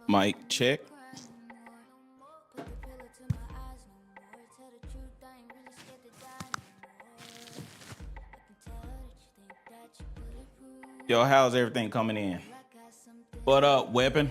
Mic check. Yo, how's everything coming in? What up, weapon?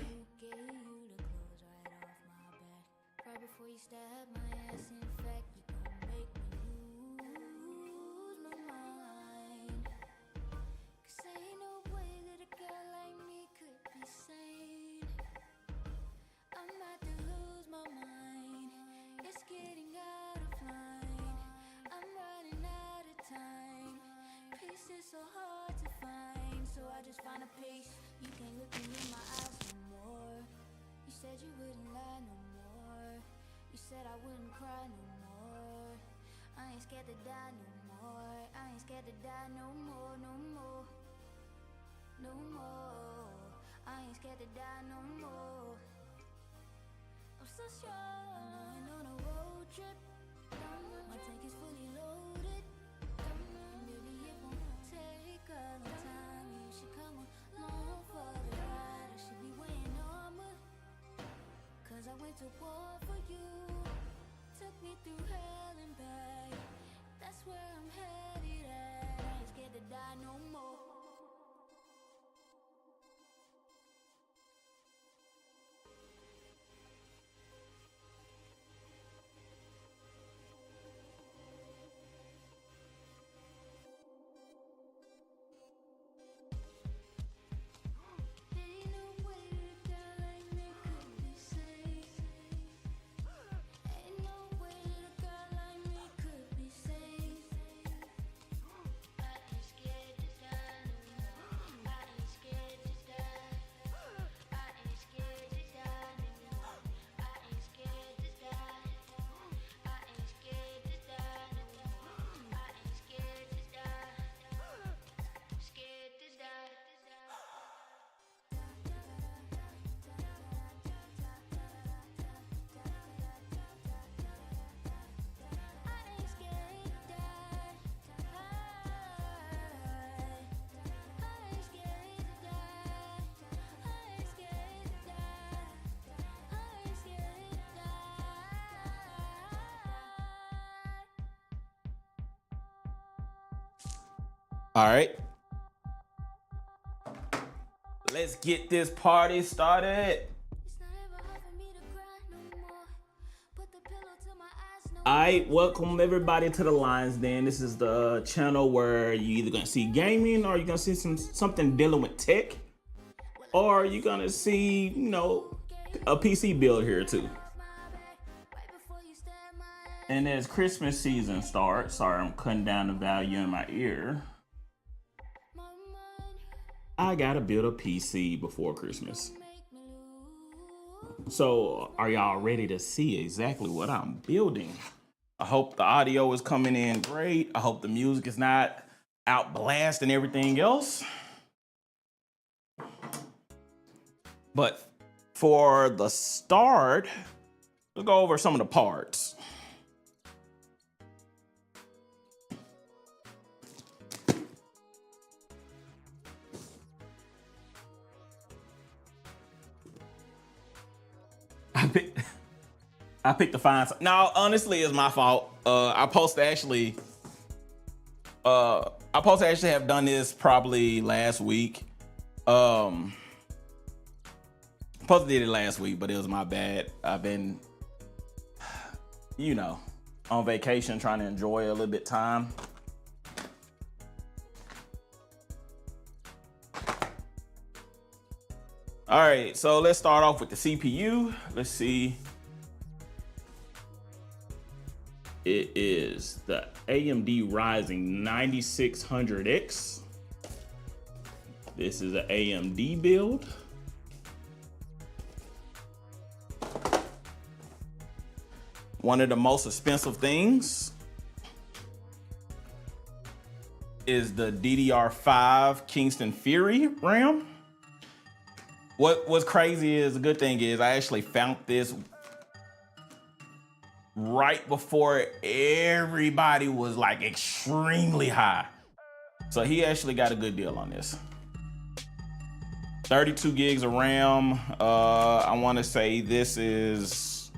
All right. Let's get this party started. Alright, welcome everybody to the Lions Den. This is the channel where you either gonna see gaming or you're gonna see something dealing with tech, or you're gonna see, a PC build here too. And as Christmas season starts, sorry, I'm cutting down the volume in my ear. I gotta build a PC before Christmas. So are y'all ready to see exactly what I'm building? I hope the audio is coming in great. I hope the music is not out blasting everything else. But for the start, let's go over some of the parts. I picked the fine. No, honestly, it's my fault. I supposed to actually have done this probably last week. Supposed to did it last week, but it was my bad. I've been, on vacation trying to enjoy a little bit time. All right, so let's start off with the CPU. Let's see. It is the AMD Ryzen 9600X. This is an AMD build. One of the most expensive things is the DDR5 Kingston Fury RAM. What's crazy is, the good thing is I actually found this right before everybody was like extremely high. So he actually got a good deal on this. 32 gigs of RAM. I want to say this is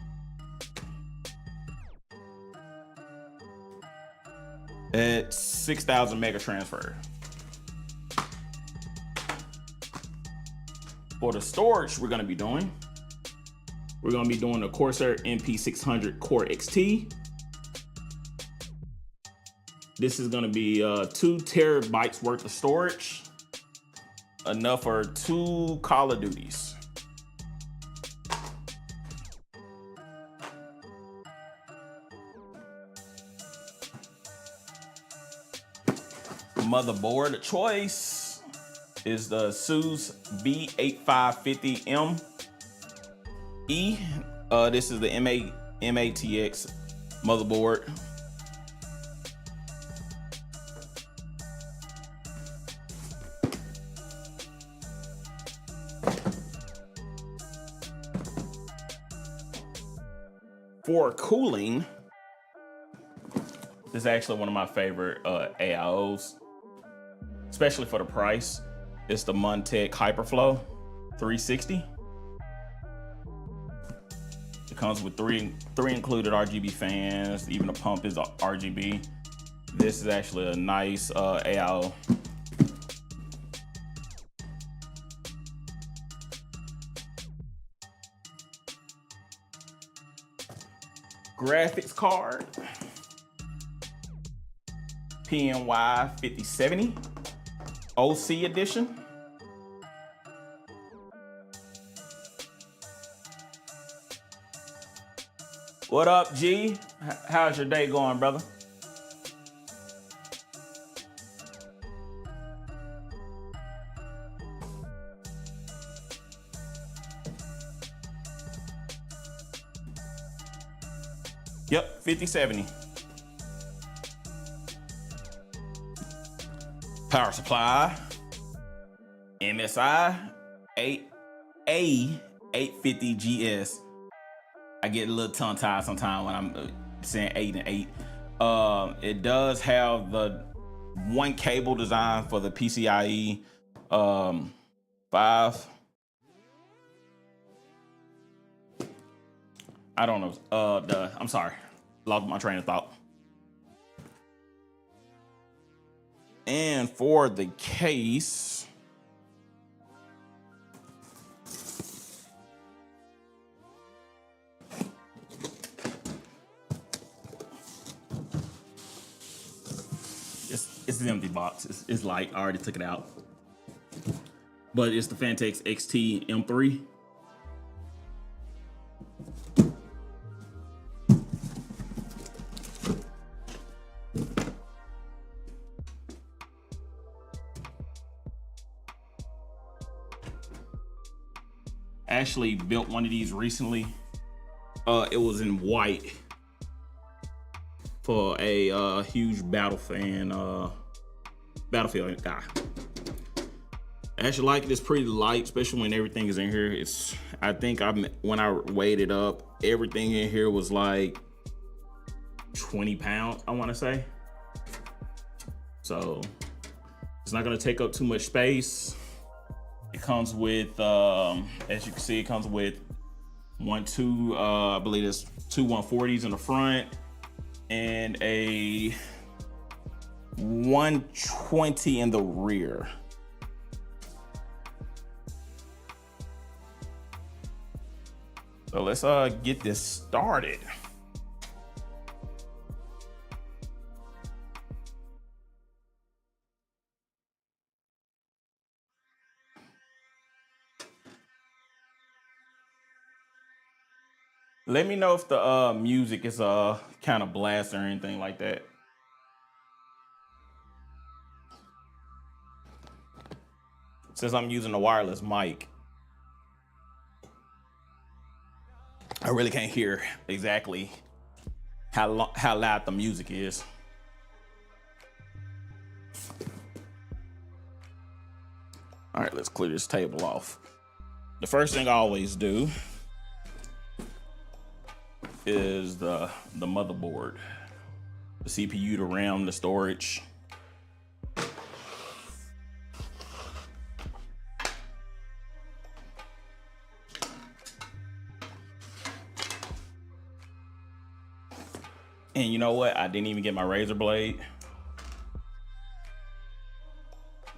at 6,000 mega transfer. For the storage we're going to be doing the Corsair MP600 Core XT. This is going to be 2 terabytes worth of storage, enough for 2 Call of Duties. Motherboard choice is the ASUS B8550M E. This is the MATX motherboard. For cooling, this is actually one of my favorite AIOs, especially for the price. It's the Montech Hyperflow 360. It comes with three included RGB fans. Even the pump is RGB. This is actually a nice AIO. Graphics card, PNY 5070 OC edition. What up, G? How's your day going, brother? Yep, 5070. Power supply, MSI 8A850GS. I get a little tongue tied sometimes when I'm saying 8 and 8. It does have the one cable design for the PCIe 5. I don't know. I'm sorry, lost my train of thought. And for the case, it's an empty box. It's light. I already took it out, but it's the Phanteks XT M3. Actually built one of these recently. It was in white for a huge Battlefield guy. I actually like it. It's pretty light, especially when everything is in here. I think when I weighed it up, everything in here was like 20 pounds, I want to say. So it's not going to take up too much space. It comes with, as you can see, it comes with I believe there's 2 140s in the front and a 120 in the rear. So let's get this started. Let me know if the music is kind of blast or anything like that. Since I'm using a wireless mic, I really can't hear exactly how loud the music is. All right, let's clear this table off. The first thing I always do is the motherboard, the CPU, the RAM, the storage. And you know what? I didn't even get my razor blade,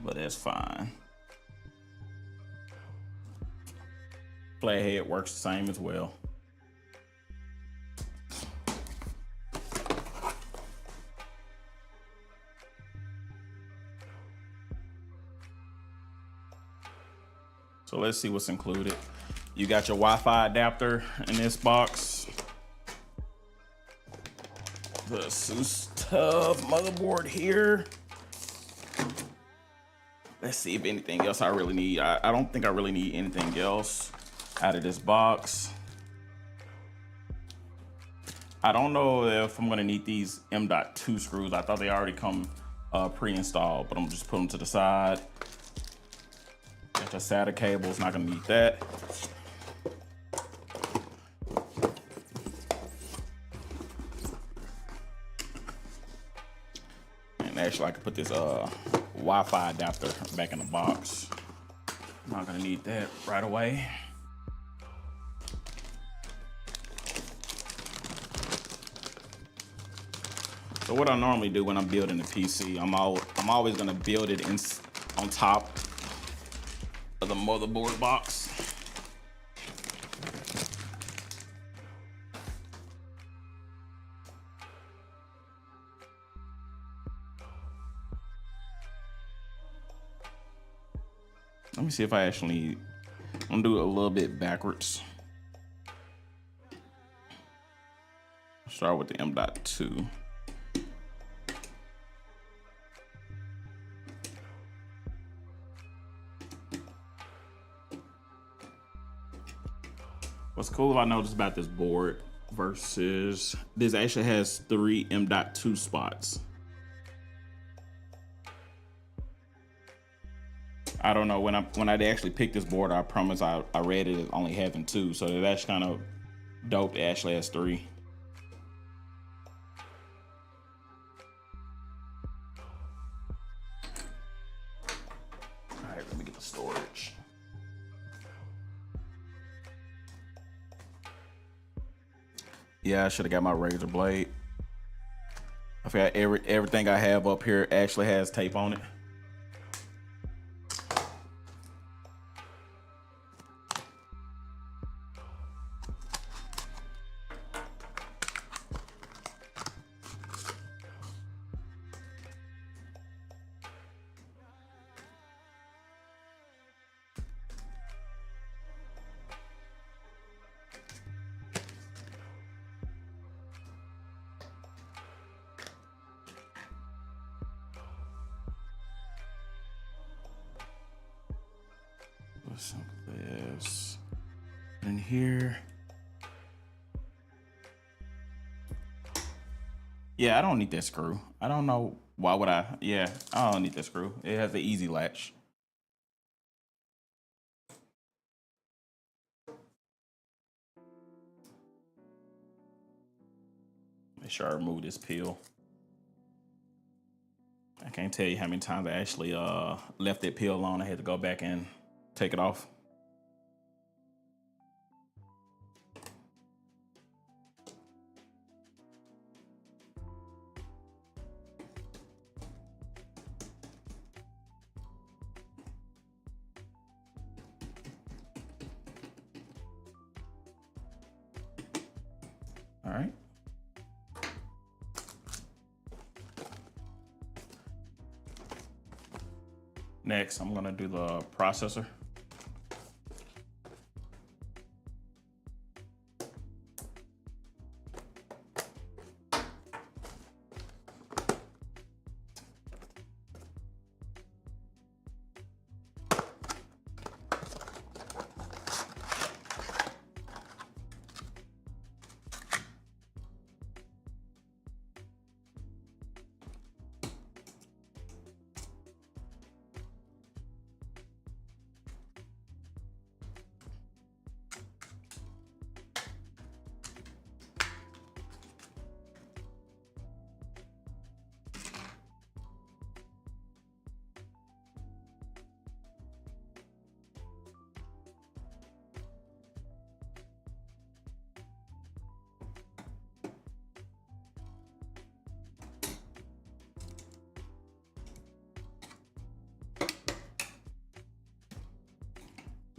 but that's fine. Flathead works the same as well. So let's see what's included. You got your Wi-Fi adapter in this box. The ASUS TUF motherboard here. Let's see if anything else I really need. I don't think I really need anything else out of this box. I don't know if I'm gonna need these M.2 screws. I thought they already come pre-installed, but I'm just putting them to the side. Got your SATA cables, not gonna need that. And actually I can put this Wi-Fi adapter back in the box. Not gonna need that right away. So what I normally do when I'm building a PC, I'm always gonna build it on top of the motherboard box. Let me see if I actually, I'm gonna do it a little bit backwards. Start with the M.2. What's cool I noticed about this board versus this actually has 3 M.2 spots. I don't know, when I actually picked this board, I promise I read it as only having 2, so that's kind of dope. It actually has 3. All right, let me get the storage. Yeah, I should have got my razor blade. I forgot everything I have up here actually has tape on it. Some of this in here. Yeah, I don't need that screw. I don't know why would I. Yeah, I don't need that screw. It has an easy latch. Make sure I remove this peel. I can't tell you how many times I actually left that peel on. I had to go back and take it off. All right. Next, I'm gonna do the processor.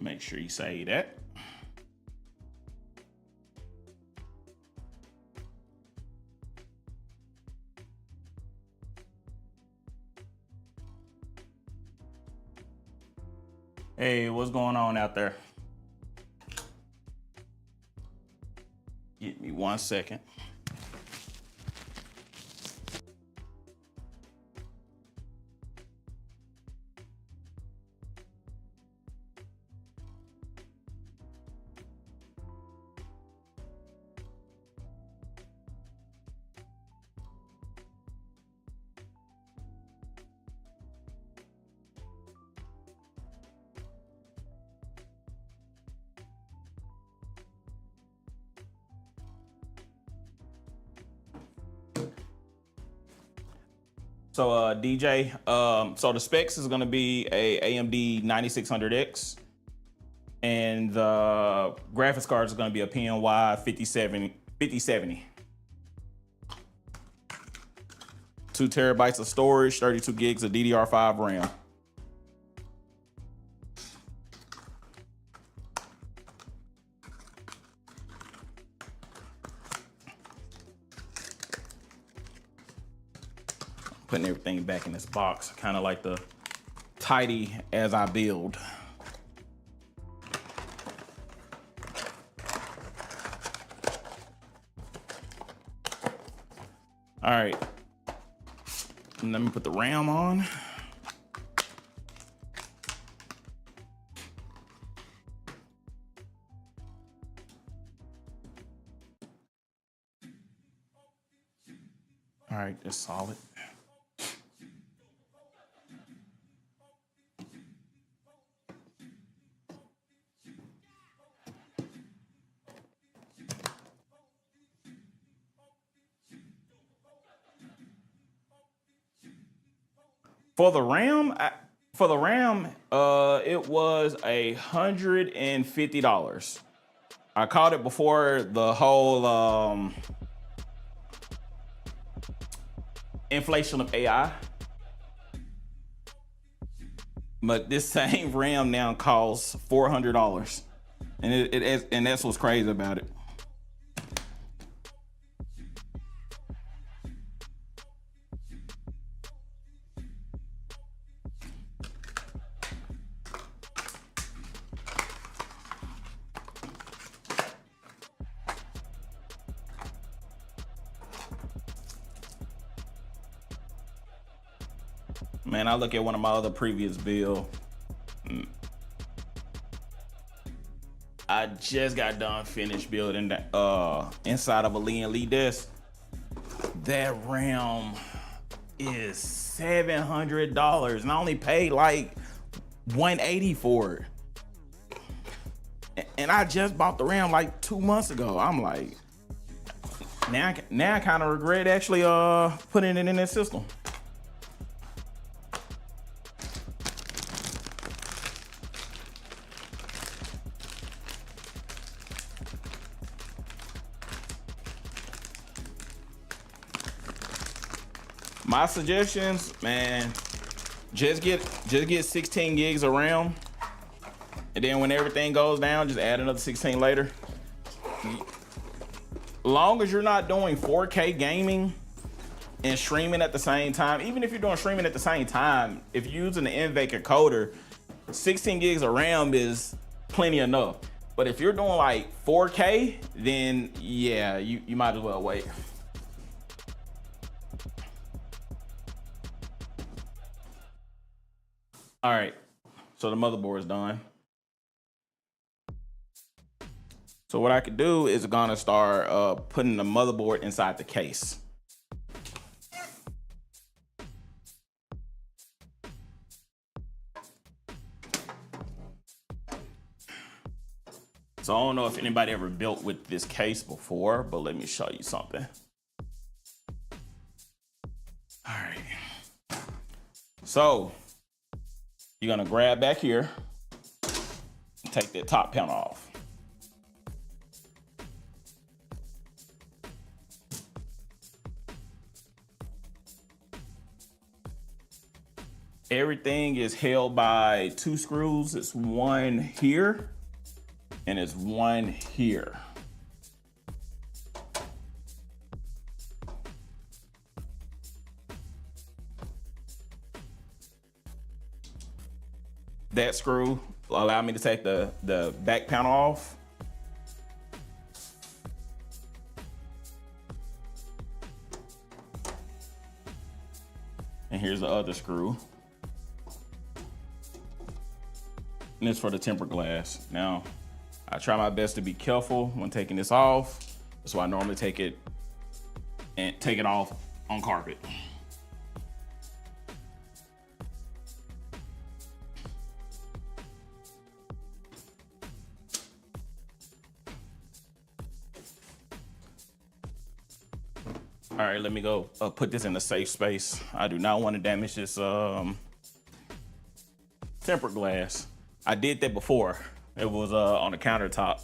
Make sure you say that. Hey, what's going on out there? Give me 1 second. So DJ, so the specs is gonna be a AMD 9600X, and the graphics card is gonna be a PNY 5070. 2 terabytes of storage, 32 gigs of DDR5 RAM. Putting everything back in this box, kind of like the tidy as I build. All right, and let me put the RAM on. All right, that's solid. For the RAM, it was $150. I caught it before the whole inflation of AI. But this same RAM now costs $400, and that's what's crazy about it. Man, I look at one of my other previous builds. I just got done finished building inside of a Lee & Lee desk. That RAM is $700, and I only paid like $180 for it. And I just bought the RAM like 2 months ago. I'm like, now I kind of regret actually putting it in that system. My suggestions, man, just get 16 gigs of RAM, and then when everything goes down, just add another 16 later. Long as you're not doing 4K gaming and streaming at the same time, even if you're doing streaming at the same time, if you're using the NVENC encoder, 16 gigs of RAM is plenty enough. But if you're doing like 4K, then yeah, you might as well wait. All right, so the motherboard is done. So what I could do is gonna start putting the motherboard inside the case. So I don't know if anybody ever built with this case before, but let me show you something. All right. So you're gonna grab back here and take that top panel off. Everything is held by 2 screws. It's one here and it's one here. That screw allow me to take the back panel off. And here's the other screw. And it's for the tempered glass. Now, I try my best to be careful when taking this off. So I normally take it off on carpet. All right, let me go put this in a safe space. I do not want to damage this tempered glass. I did that before. It was on the countertop.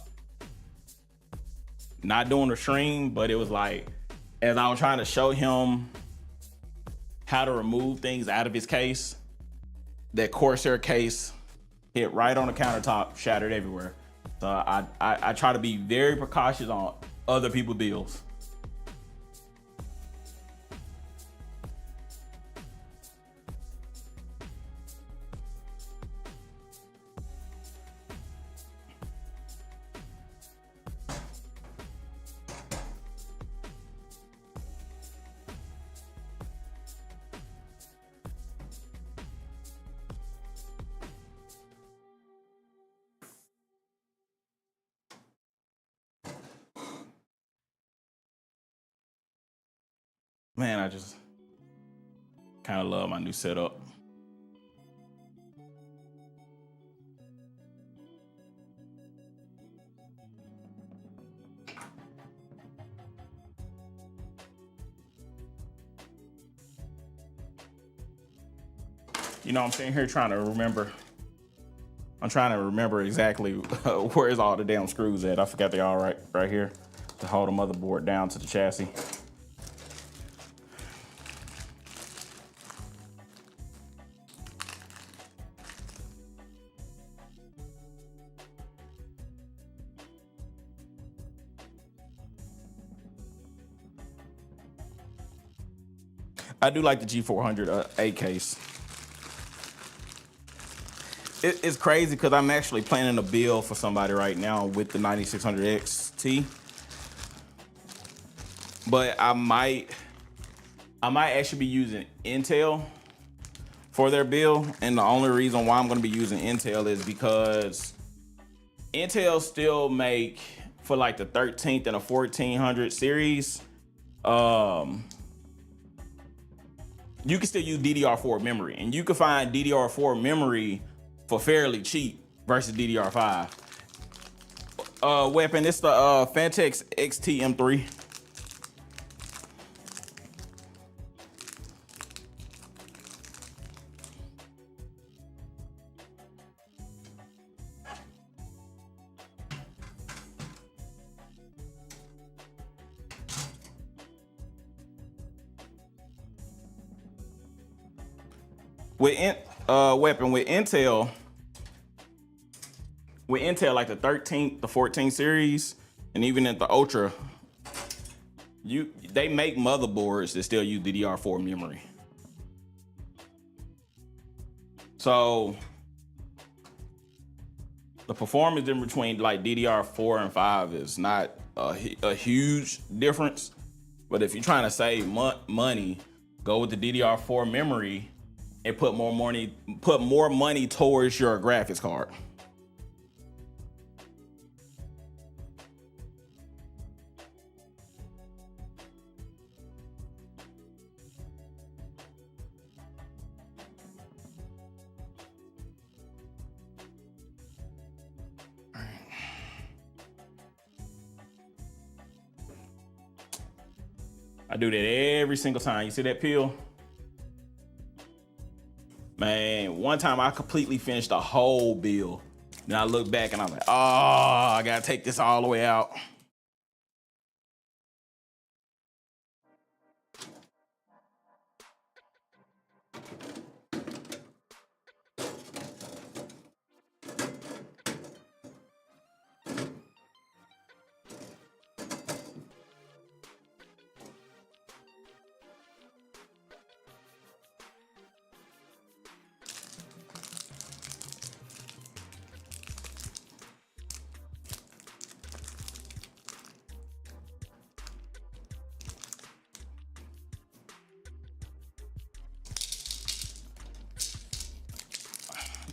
Not doing the stream, but it was like, as I was trying to show him how to remove things out of his case, that Corsair case hit right on the countertop, shattered everywhere. So I try to be very precautious on other people's bills. Man, I just kind of love my new setup. You know, I'm sitting here trying to remember. I'm trying to remember exactly where's all the damn screws at. I forgot they all right here to hold the motherboard down to the chassis. I do like the G400A case. It's crazy because I'm actually planning a build for somebody right now with the 9600 XT. But I might actually be using Intel for their build. And the only reason why I'm gonna be using Intel is because Intel still make, for like the 13th and a 1400 series, you can still use DDR4 memory, and you can find DDR4 memory for fairly cheap versus DDR5. Weapon, it's the Phanteks XT M3. Weapon with Intel, like the 13th, the 14th series, and even at the Ultra, they make motherboards that still use DDR4 memory. So the performance in between like DDR4 and 5 is not a huge difference. But if you're trying to save money, go with the DDR4 memory and put more money towards your graphics card. I do that every single time. You see that peel? Man, one time I completely finished the whole build. Then I look back and I'm like, oh, I gotta take this all the way out.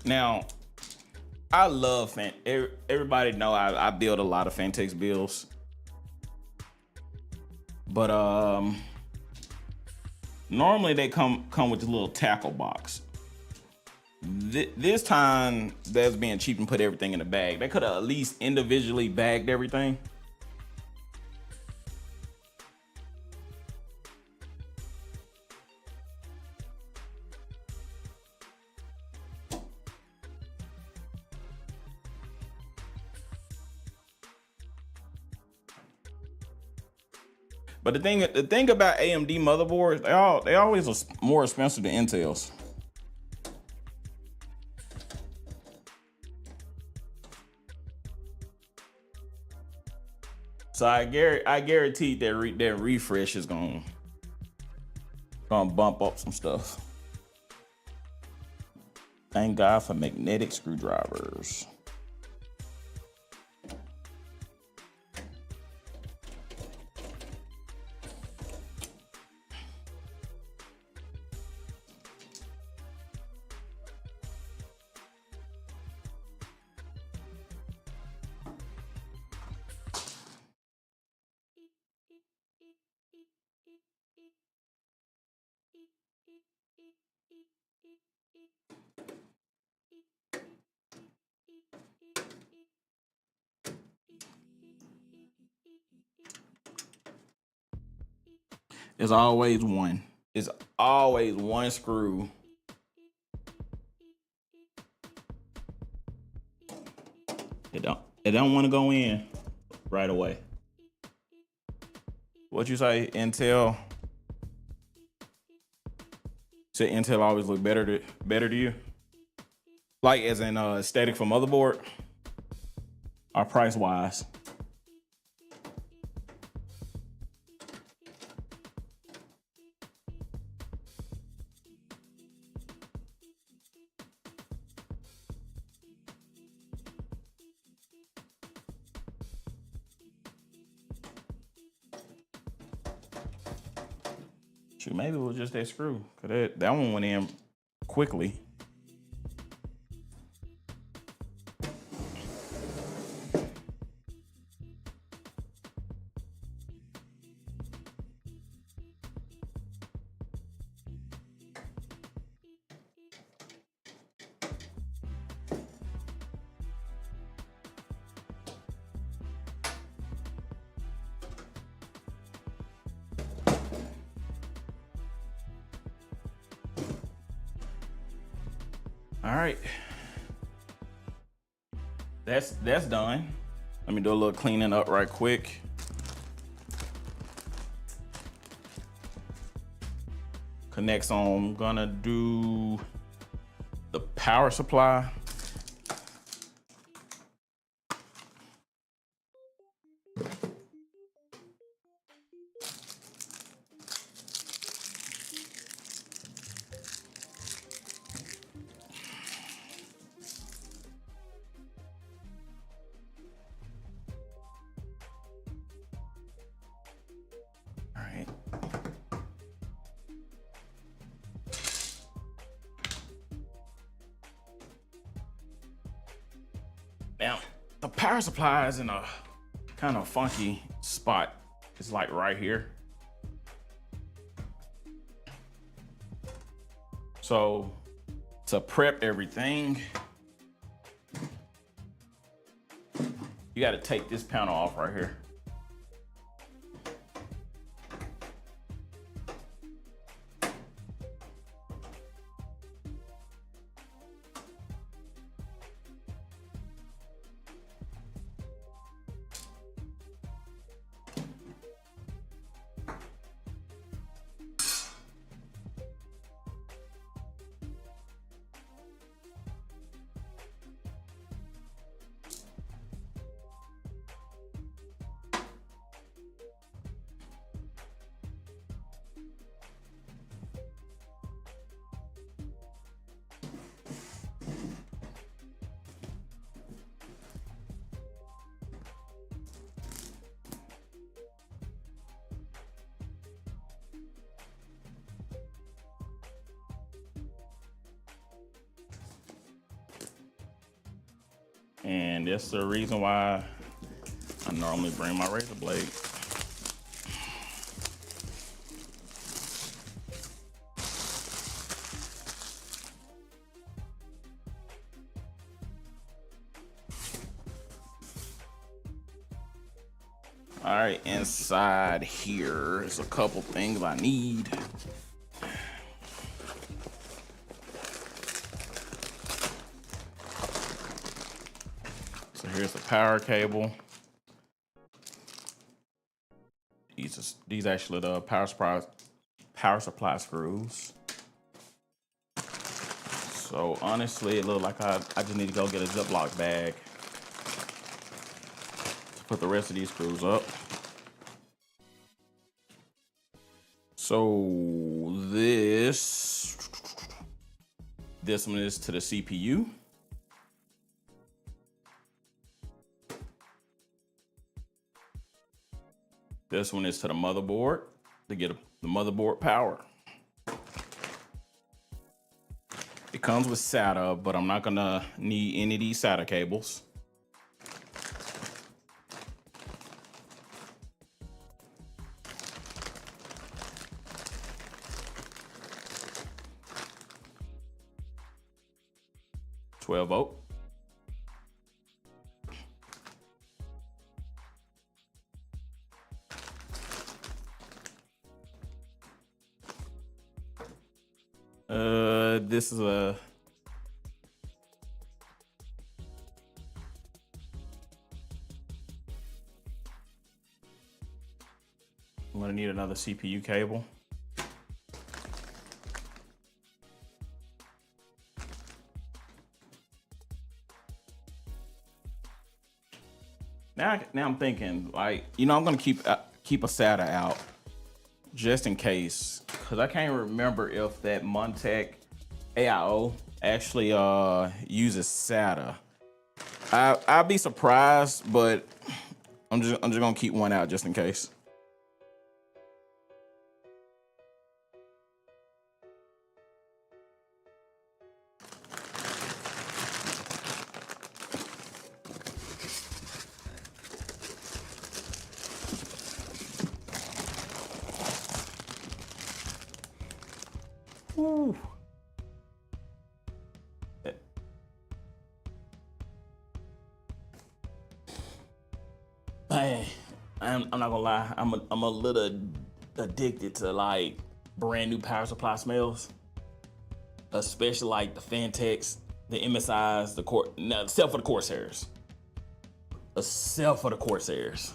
Now, I love everybody know I build a lot of Fantex builds, but normally they come with this little tackle box. This time that's being cheap and put everything in a bag. They could have at least individually bagged everything. But the thing about AMD motherboards, they always are more expensive than Intel's. So I guarantee that refresh is gonna bump up some stuff. Thank God for magnetic screwdrivers. It's always one. It's always one screw. It don't want to go in right away. What you say, Intel? So Intel always look better to you? Like as in aesthetic for motherboard or price wise? Shoot, maybe it was just that screw. Cause that one went in quickly. All right, that's done. Let me do a little cleaning up right quick. Connects on. I'm gonna do the power supply. All right. Now, the power supply is in a kind of funky spot. It's like right here. So to prep everything, you got to take this panel off right here. And that's the reason why I normally bring my razor blade. All right, inside here is a couple things I need. So here's the power cable. These actually the power supply screws. So honestly, it looked like I just need to go get a Ziploc bag to put the rest of these screws up. So this one is to the CPU. This one is to the motherboard to get the motherboard power. It comes with SATA, but I'm not gonna need any of these SATA cables. $12 volt. This is a I'm gonna need another CPU cable. Now I'm thinking, like, I'm gonna keep a SATA out just in case, because I can't remember if that Montech AIO actually uses SATA. I'd be surprised, but I'm just gonna keep one out just in case. Woo. Hey, I'm not gonna lie. I'm a little addicted to like brand new power supply smells, especially like the Phanteks, the MSIs, except for the Corsairs. Except for the Corsairs.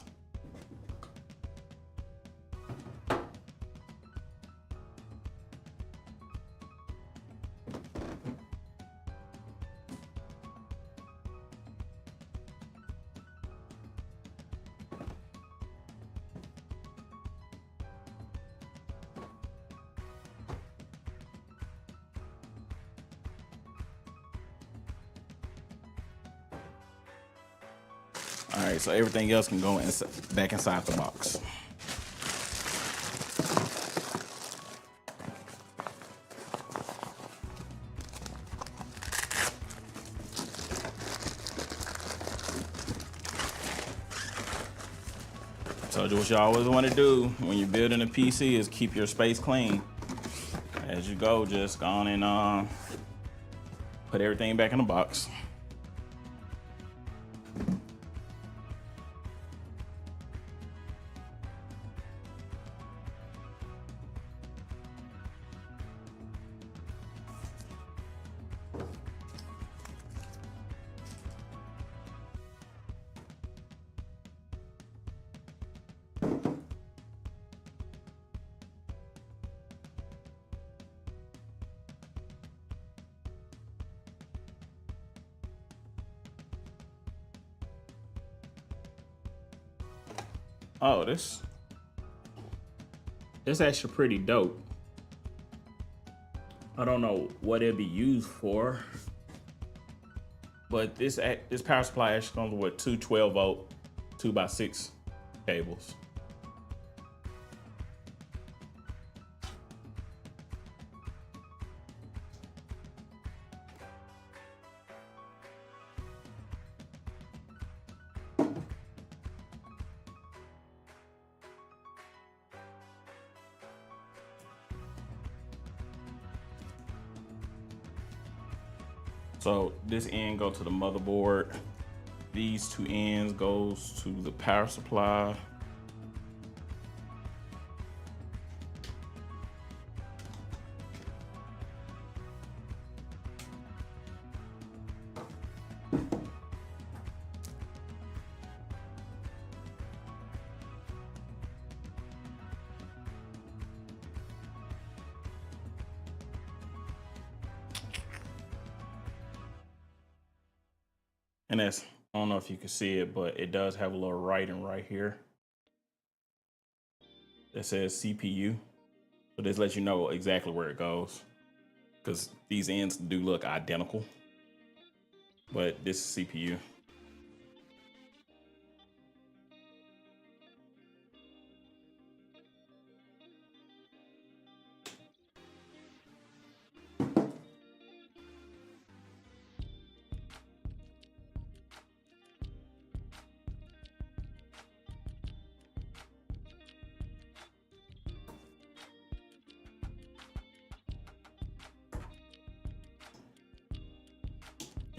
All right, so everything else can go back inside the box. Told you what you always want to do when you're building a PC is keep your space clean. As you go, just go on and put everything back in the box. Oh, this actually pretty dope. I don't know what it'd be used for, but this power supply actually comes with two 12-volt 2x6 cables. So this end go to the motherboard. These two ends goes to the power supply. And that's, I don't know if you can see it, but it does have a little writing right here that says CPU. So this lets you know exactly where it goes, because these ends do look identical, but this is CPU.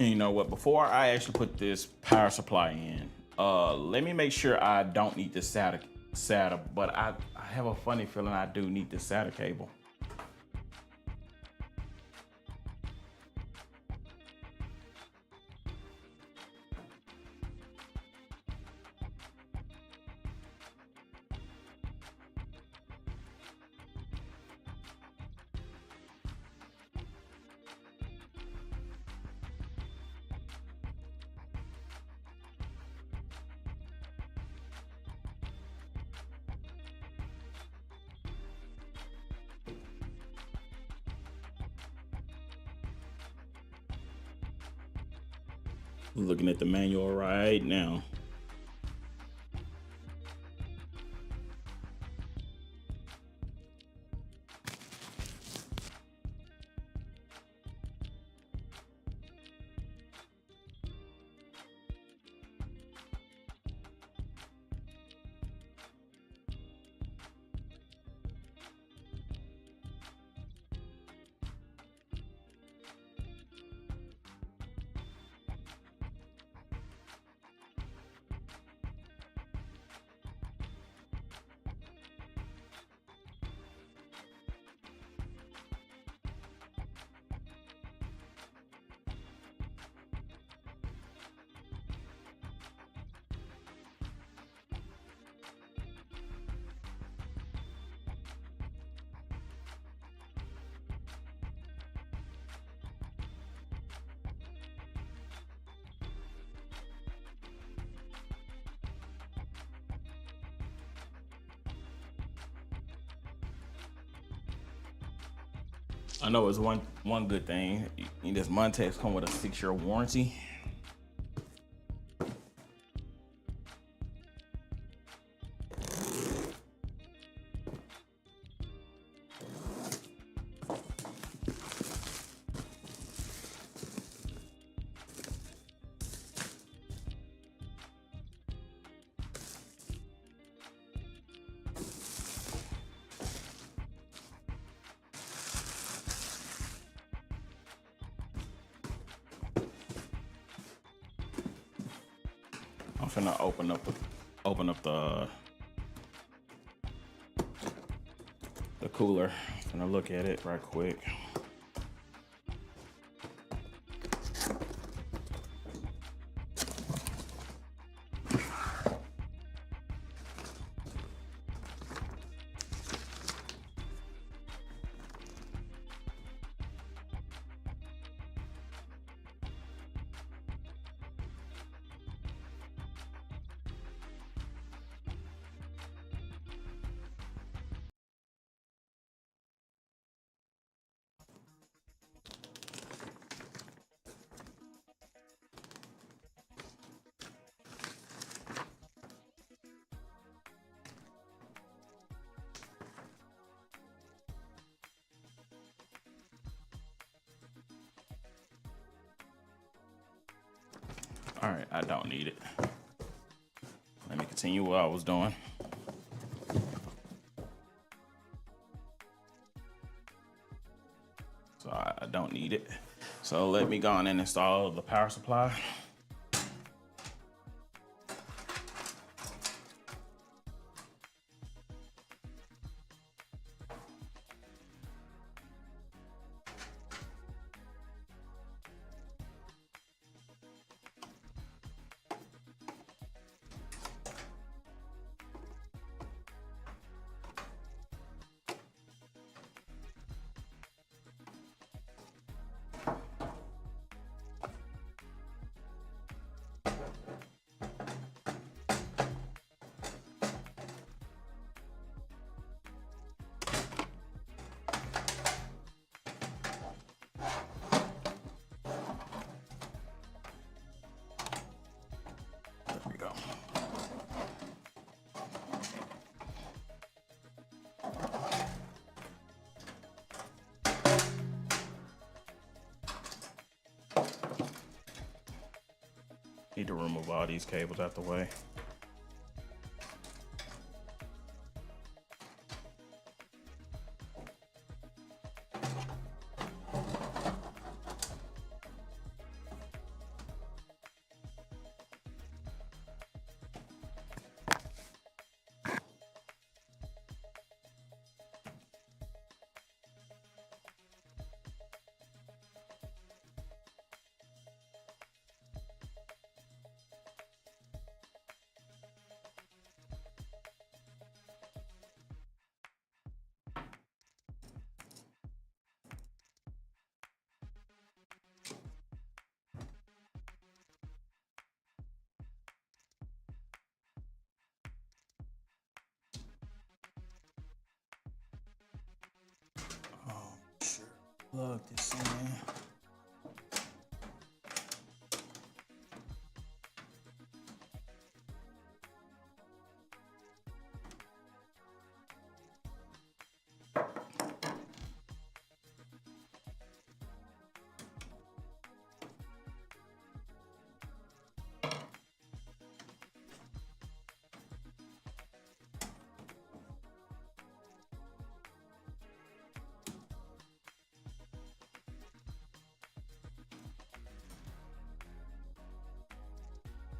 And you know what? Before I actually put this power supply in, let me make sure I don't need the SATA, but I have a funny feeling I do need the SATA cable. Looking at the manual right now. I know it's one good thing. This Montex come with a 6-year warranty. I'm finna open up the cooler. I'm gonna look at it right quick. All right, I don't need it. Let me continue what I was doing. So I don't need it. So let me go on and install the power supply. There we go. Need to remove all these cables out the way. Plug this in.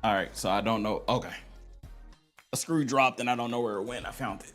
All right, so I don't know. Okay. A screw dropped and I don't know where it went. I found it.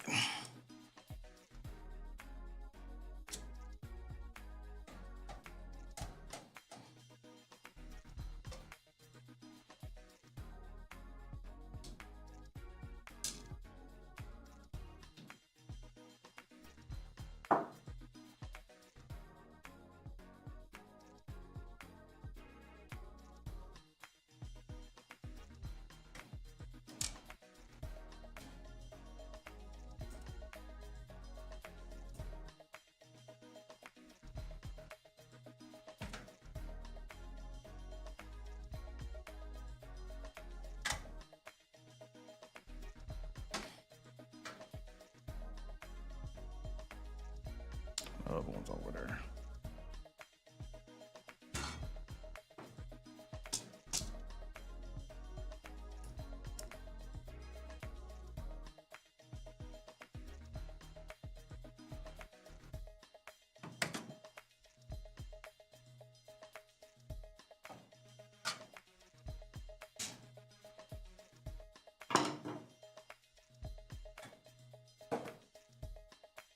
The other one's over there.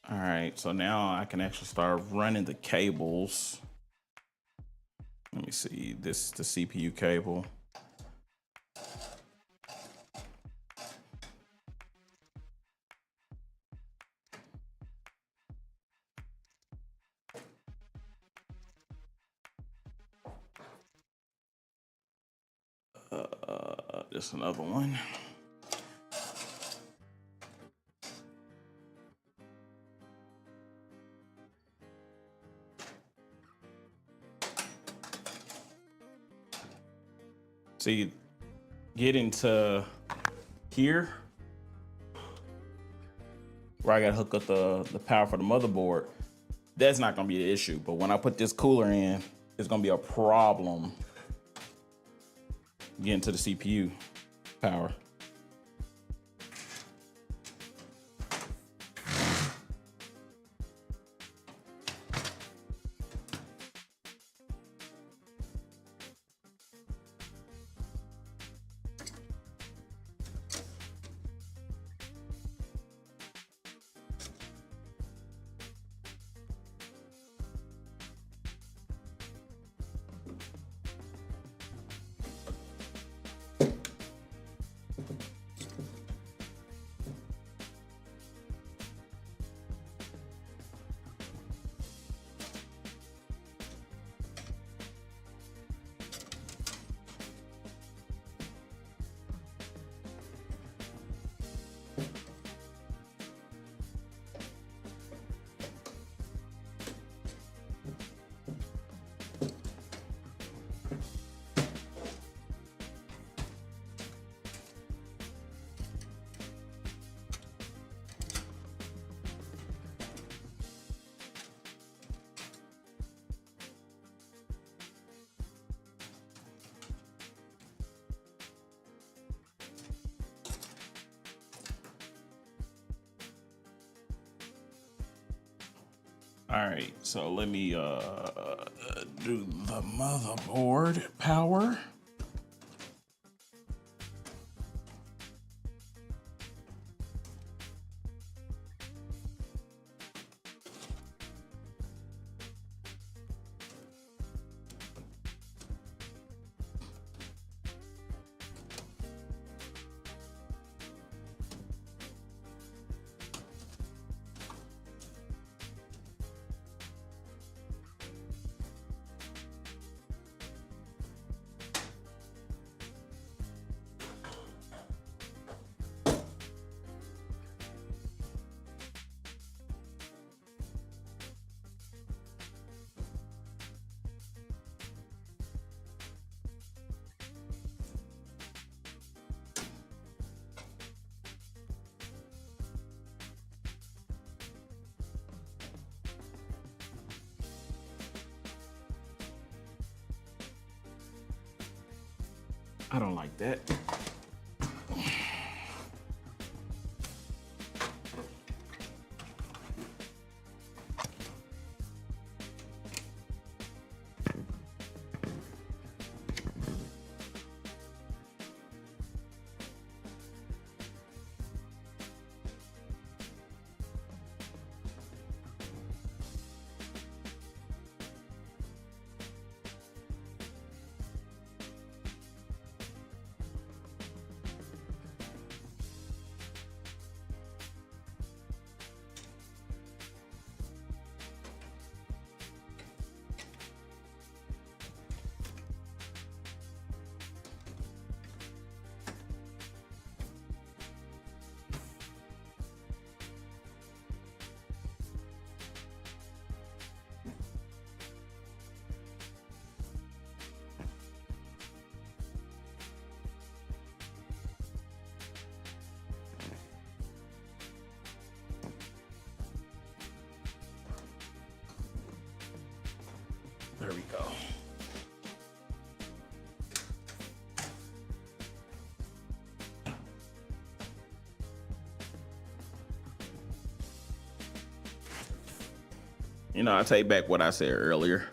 All right, so now I can actually start running the cables. Let me see, this is the CPU cable. Just another one. See, getting to here, where I gotta hook up the power for the motherboard, that's not gonna be the issue. But when I put this cooler in, it's gonna be a problem getting to the CPU power. All right, so let me do the motherboard power. I don't like that. There we go. You know, I take back what I said earlier.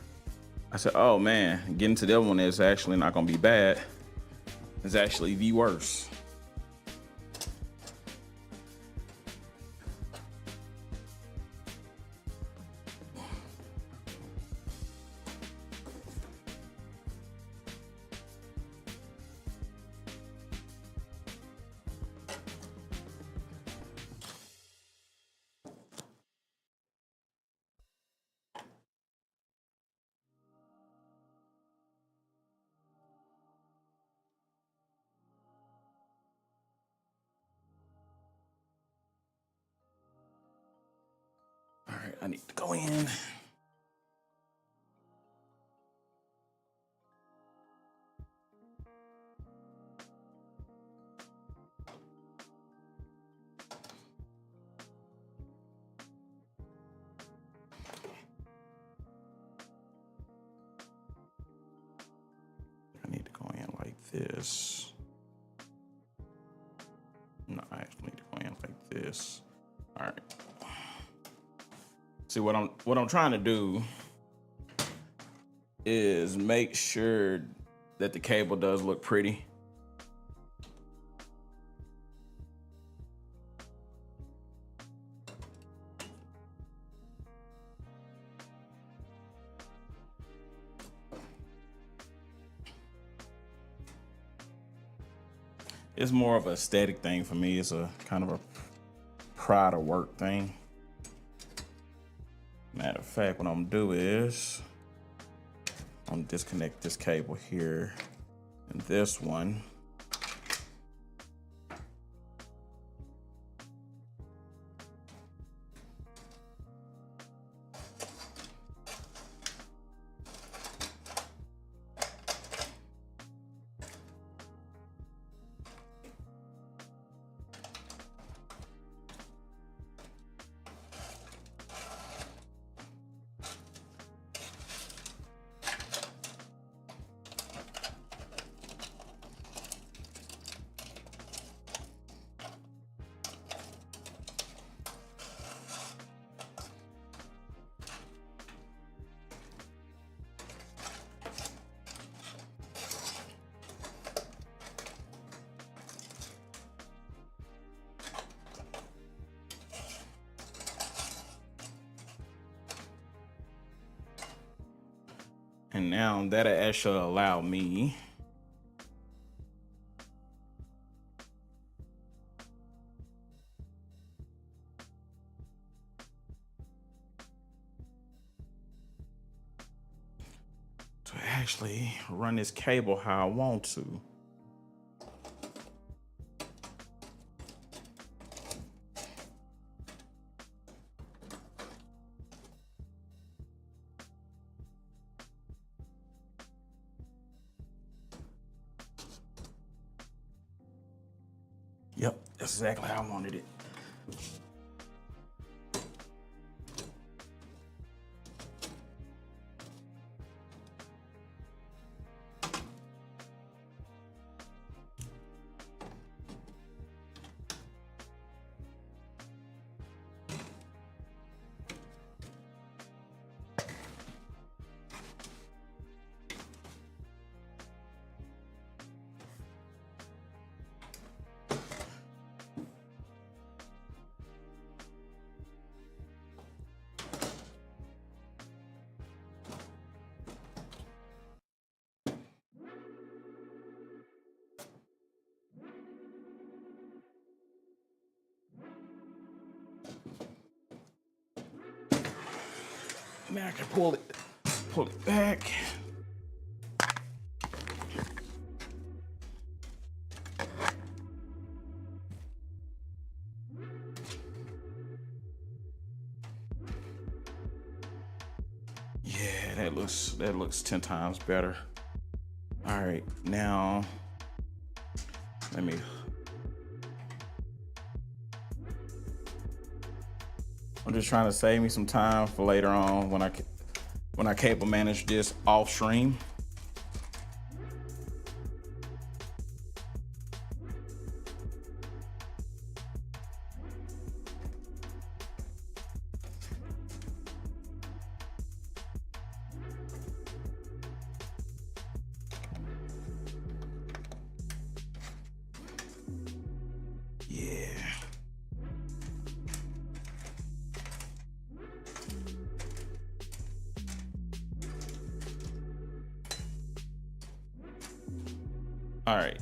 I said, oh man, getting to the other one is actually not gonna be bad. It's actually the worst. All right, I need to go in. I need to go in like this. No, I actually need to go in like this. All right. See, what I'm trying to do is make sure that the cable does look pretty. It's more of an aesthetic thing for me. It's a kind of a pride of work thing. Matter of fact, what I'm gonna do is I'm gonna disconnect this cable here and this one. And now that'll actually allow me to actually run this cable how I want to. Yep, that's exactly how I wanted it. Now I can pull it back. Yeah, that looks 10 times better. All right, now let me. I'm just trying to save me some time for later on when I cable manage this off stream. Yeah. All right.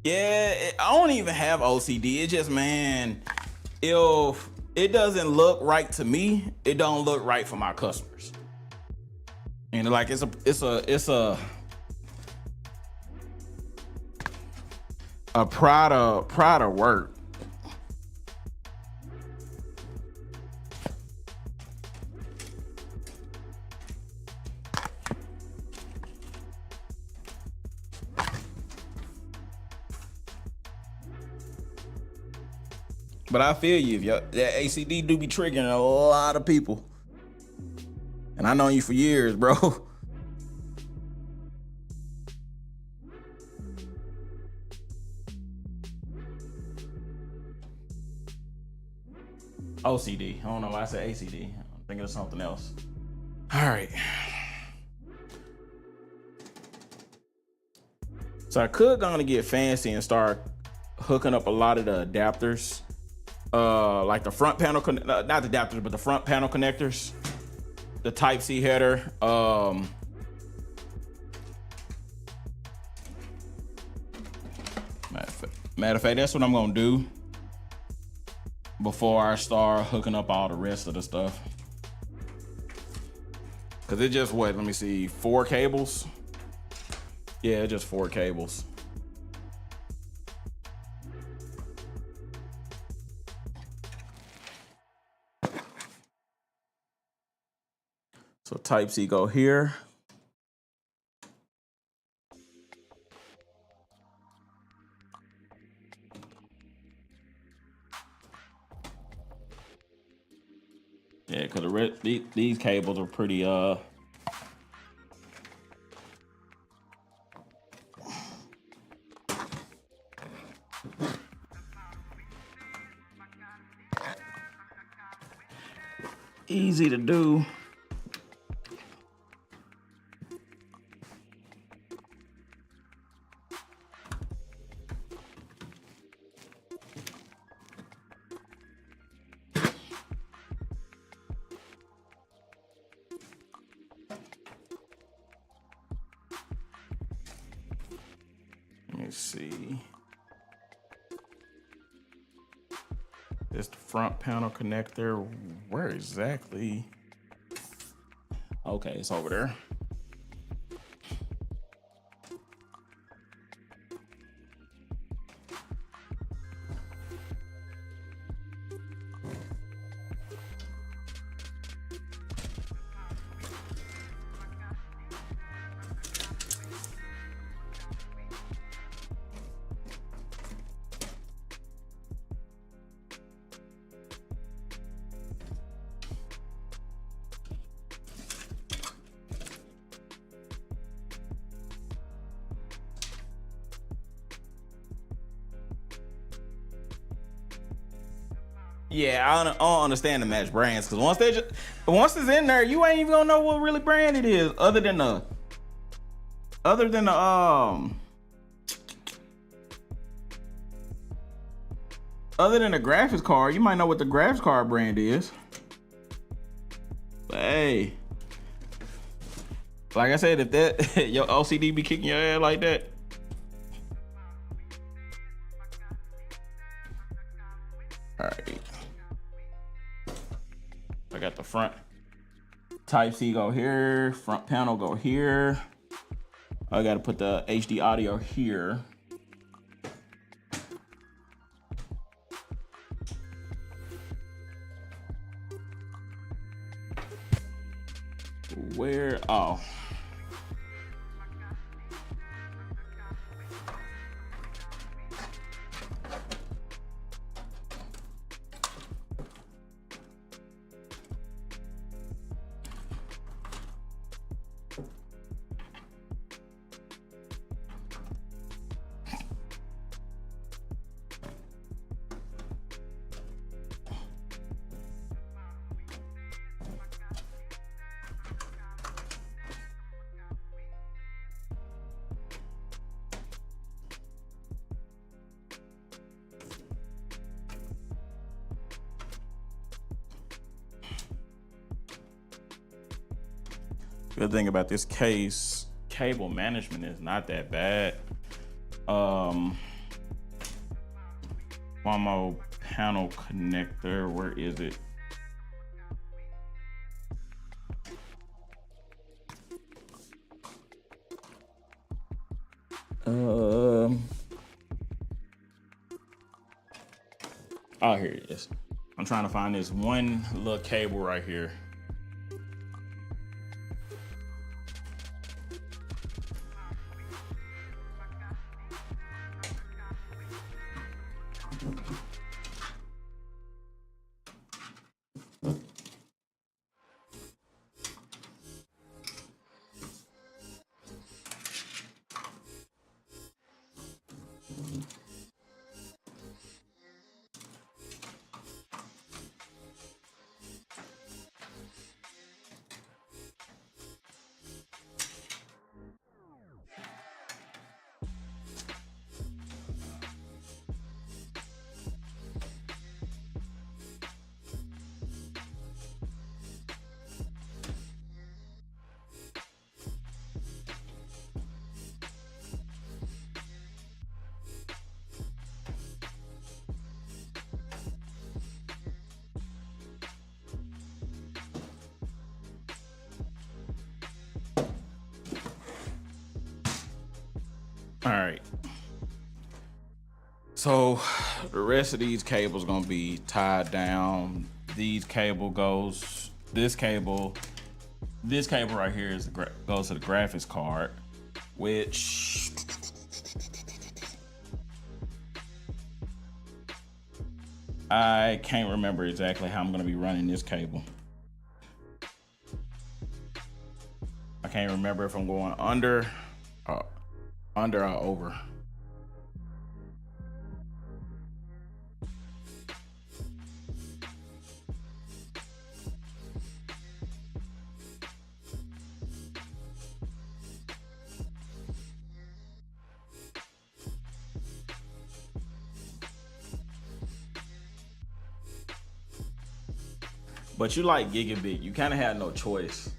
Yeah, I don't even have OCD. It just, man, if it doesn't look right to me, it don't look right for my customers. And like it's a pride of work. But I feel you. That ACD do be triggering a lot of people. And I known you for years, bro. OCD. I don't know why I said ACD. I'm thinking of something else. All right. So I could gonna get fancy and start hooking up a lot of the adapters. Like the front panel, not the adapters, but the front panel connectors. The Type-C header. Matter of fact, that's what I'm gonna do before I start hooking up all the rest of the stuff. Cause it just what? Let me see, 4 cables. Yeah, just 4 cables. So Type-C go here. Yeah, because these cables are pretty easy to do. Let me see. This the front panel connector. Where exactly? Okay, it's over there. Yeah, I don't understand the match brands because once it's in there, you ain't even gonna know what really brand it is, other than the graphics card. You might know what the graphics card brand is. But hey, like I said, if that your LCD be kicking your ass like that. All right. I got the front Type-C go here, front panel go here. I gotta put the HD audio here. Where? Oh. Good thing about this case, cable management is not that bad. One more panel connector, where is it? Oh, here it is. I'm trying to find this one little cable right here. All right. So the rest of these cables gonna be tied down. This cable right here goes to the graphics card, which I can't remember exactly how I'm gonna be running this cable. I can't remember if I'm going under or over. But you like gigabit, you kind of have no choice.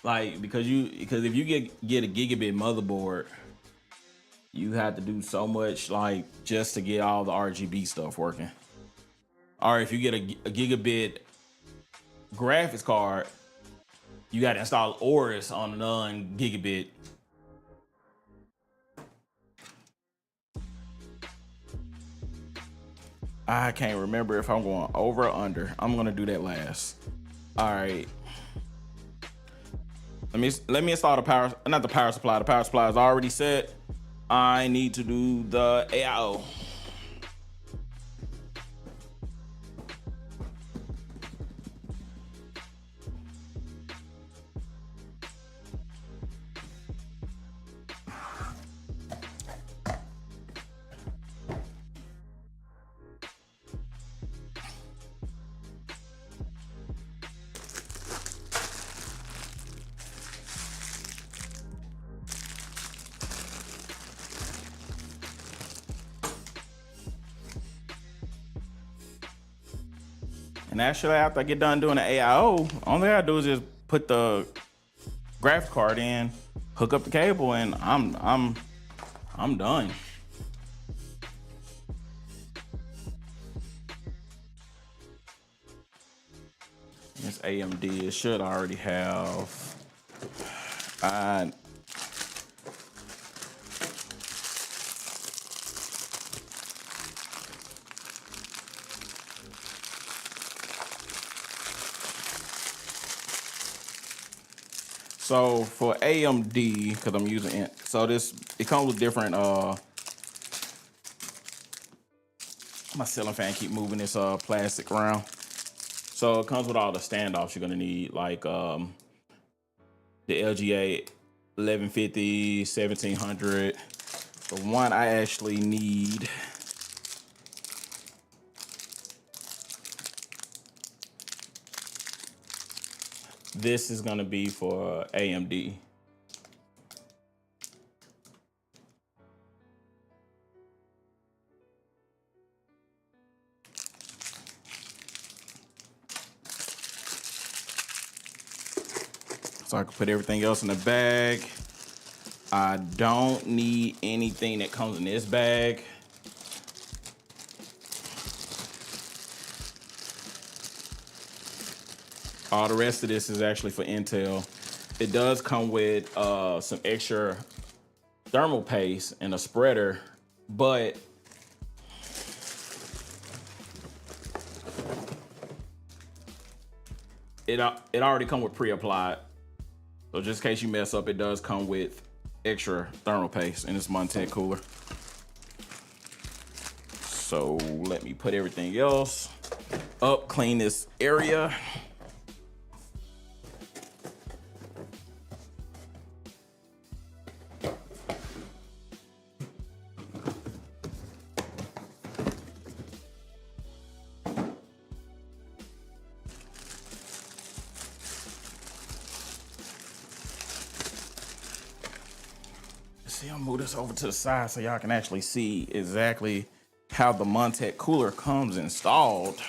Like because if you get a gigabit motherboard, you have to do so much like just to get all the RGB stuff working. Or if you get a gigabit graphics card, you got to install ORIS on a non-gigabit. I can't remember if I'm going over or under. I'm gonna do that last. All right. Let me install the power, not the power supply. The power supply is already set. I need to do the AIO. And actually, after I get done doing the AIO, only I do is just put the graphics card in, hook up the cable, and I'm done. This AMD, it should already have. So for AMD, because I'm using it, so it comes with different. My ceiling fan keep moving this plastic around. So it comes with all the standoffs you're gonna need, like the LGA 1150, 1700. The one I actually need. This is gonna be for AMD. So I can put everything else in the bag. I don't need anything that comes in this bag. All the rest of this is actually for Intel. It does come with some extra thermal paste and a spreader, but it already come with pre-applied. So just in case you mess up, it does come with extra thermal paste in this Montech cooler. So let me put everything else up, clean this area. See, I'll move this over to the side so y'all can actually see exactly how the Montech cooler comes installed.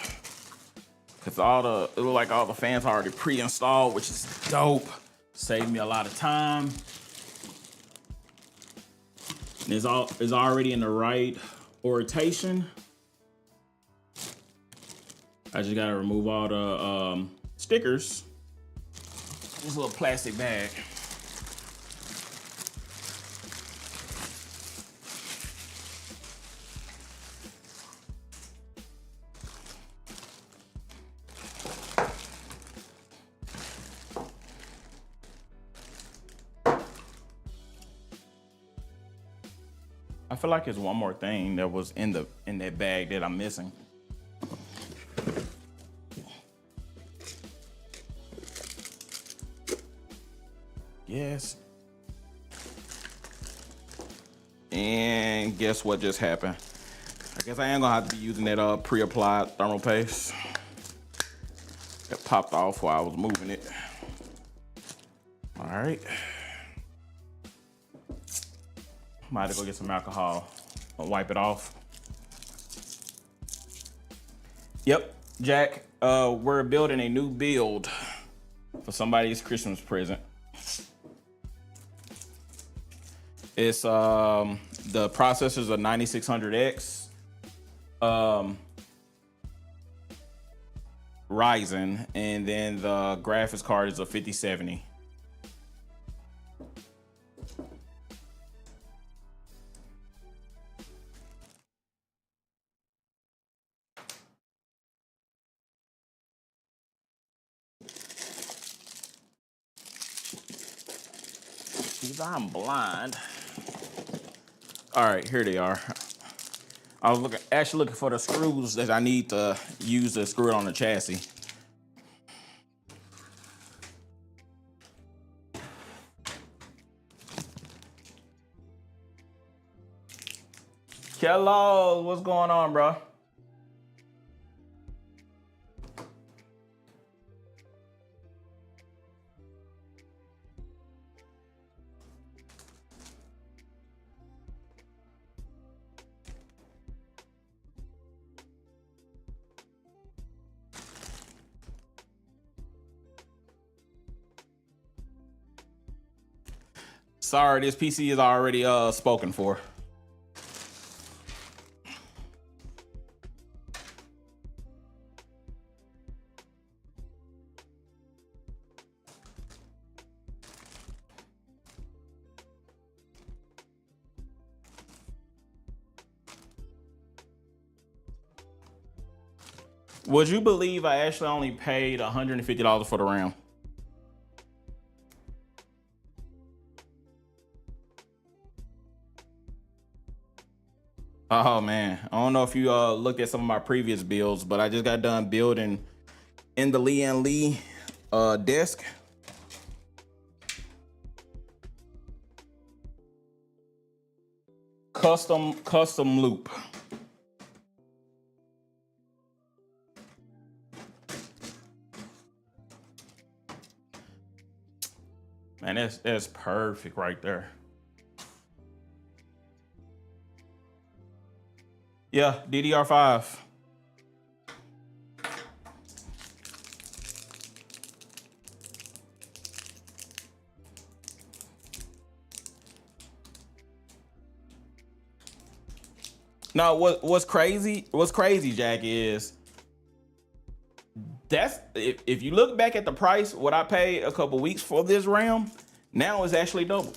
Cause it look like all the fans are already pre-installed, which is dope. Saved me a lot of time. And it's already in the right orientation. I just gotta remove all the stickers. This little plastic bag. I feel like there's one more thing that was in that bag that I'm missing. Yes. And guess what just happened? I guess I am gonna have to be using that pre-applied thermal paste. It popped off while I was moving it. All right. Might have to go get some alcohol. I'll wipe it off. Yep, Jack, we're building a new build for somebody's Christmas present. It's the processor's a 9600X Ryzen, and then the graphics card is a 5070. Because I'm blind. All right, here they are. I was actually looking for the screws that I need to use to screw it on the chassis. Hello, what's going on, bro? Sorry, this PC is already spoken for. Would you believe I actually only paid $150 for the RAM? Oh man, I don't know if you looked at some of my previous builds, but I just got done building in the Lian Li desk. Custom loop. Man, that's perfect right there. Yeah, DDR5. Now, what's crazy, Jack, is that's if you look back at the price, what I paid a couple weeks for this RAM, now it's actually double.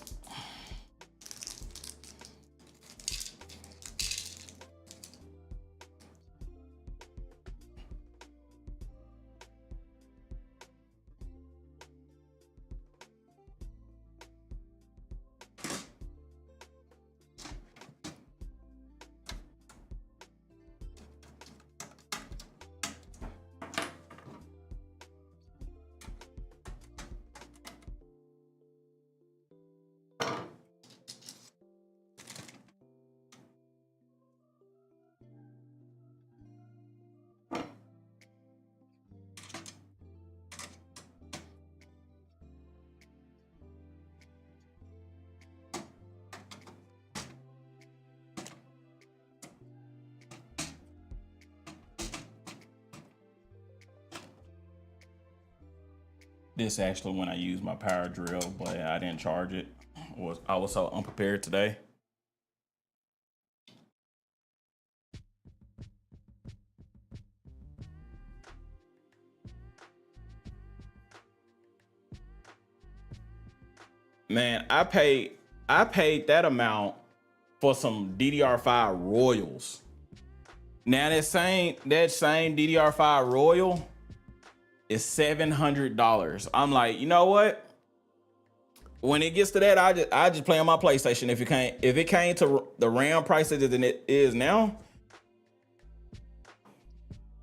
This actually when I used my power drill, but I didn't charge it. I was so unprepared today. Man, I paid that amount for some DDR5 Royals. Now that same DDR5 Royal is $700. I'm like, you know what? When it gets to that, I just play on my PlayStation. If it came to the RAM prices than it is now,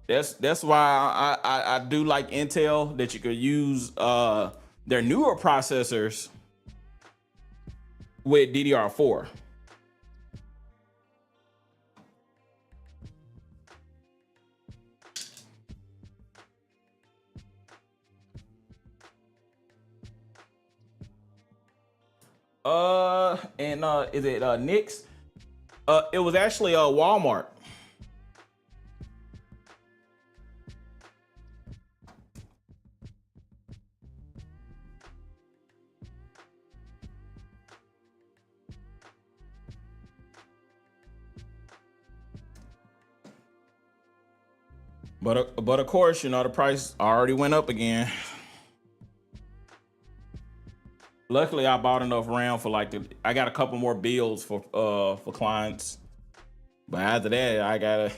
that's why I do like Intel, that you could use their newer processors with DDR4. Is it Nick's? It was actually Walmart. But of course, you know, the price already went up again. Luckily, I bought enough RAM for like I got a couple more bills for clients. But after that, I gotta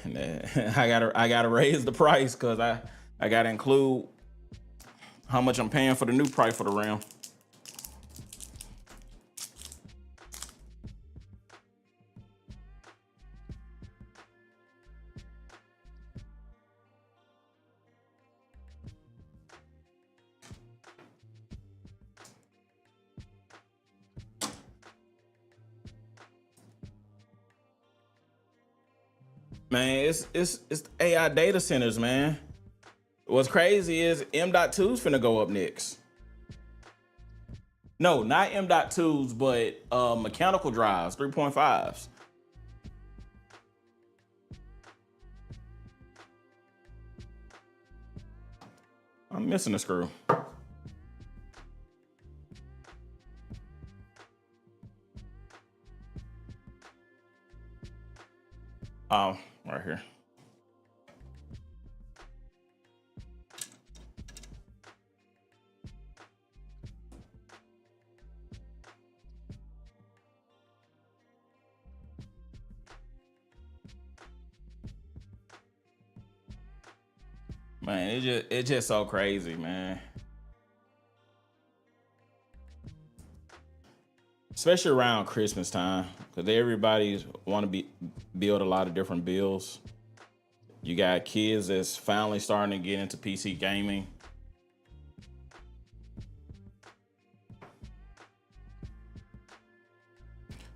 raise the price because I gotta include how much I'm paying for the new price for the RAM. Man, it's the AI data centers, man. What's crazy is M.2's finna go up next. No, not M.2's, but mechanical drives, 3.5s. I'm missing a screw. Oh, right here. Man, it's just so crazy, man. Especially around Christmas time, because everybody want to build a lot of different builds. You got kids that's finally starting to get into PC gaming.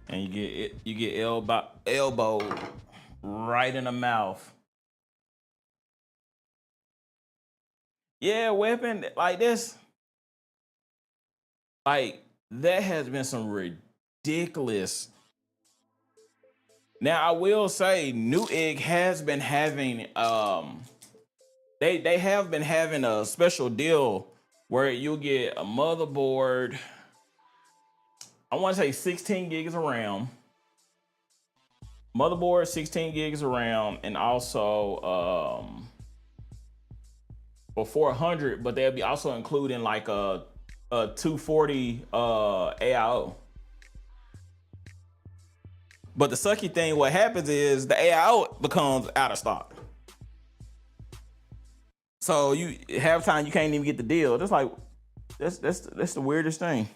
And you get elbow right in the mouth. Yeah, weapon like this. Like that has been some ridiculous. Now I will say Newegg has been having they have been having a special deal where you'll get a motherboard. I want to say 16 gigs of RAM. Motherboard, 16 gigs of RAM, and also for 400, but they'll be also including like a 240 AIO. But the sucky thing, what happens is the AIO becomes out of stock. So you half time you can't even get the deal. That's like that's the weirdest thing.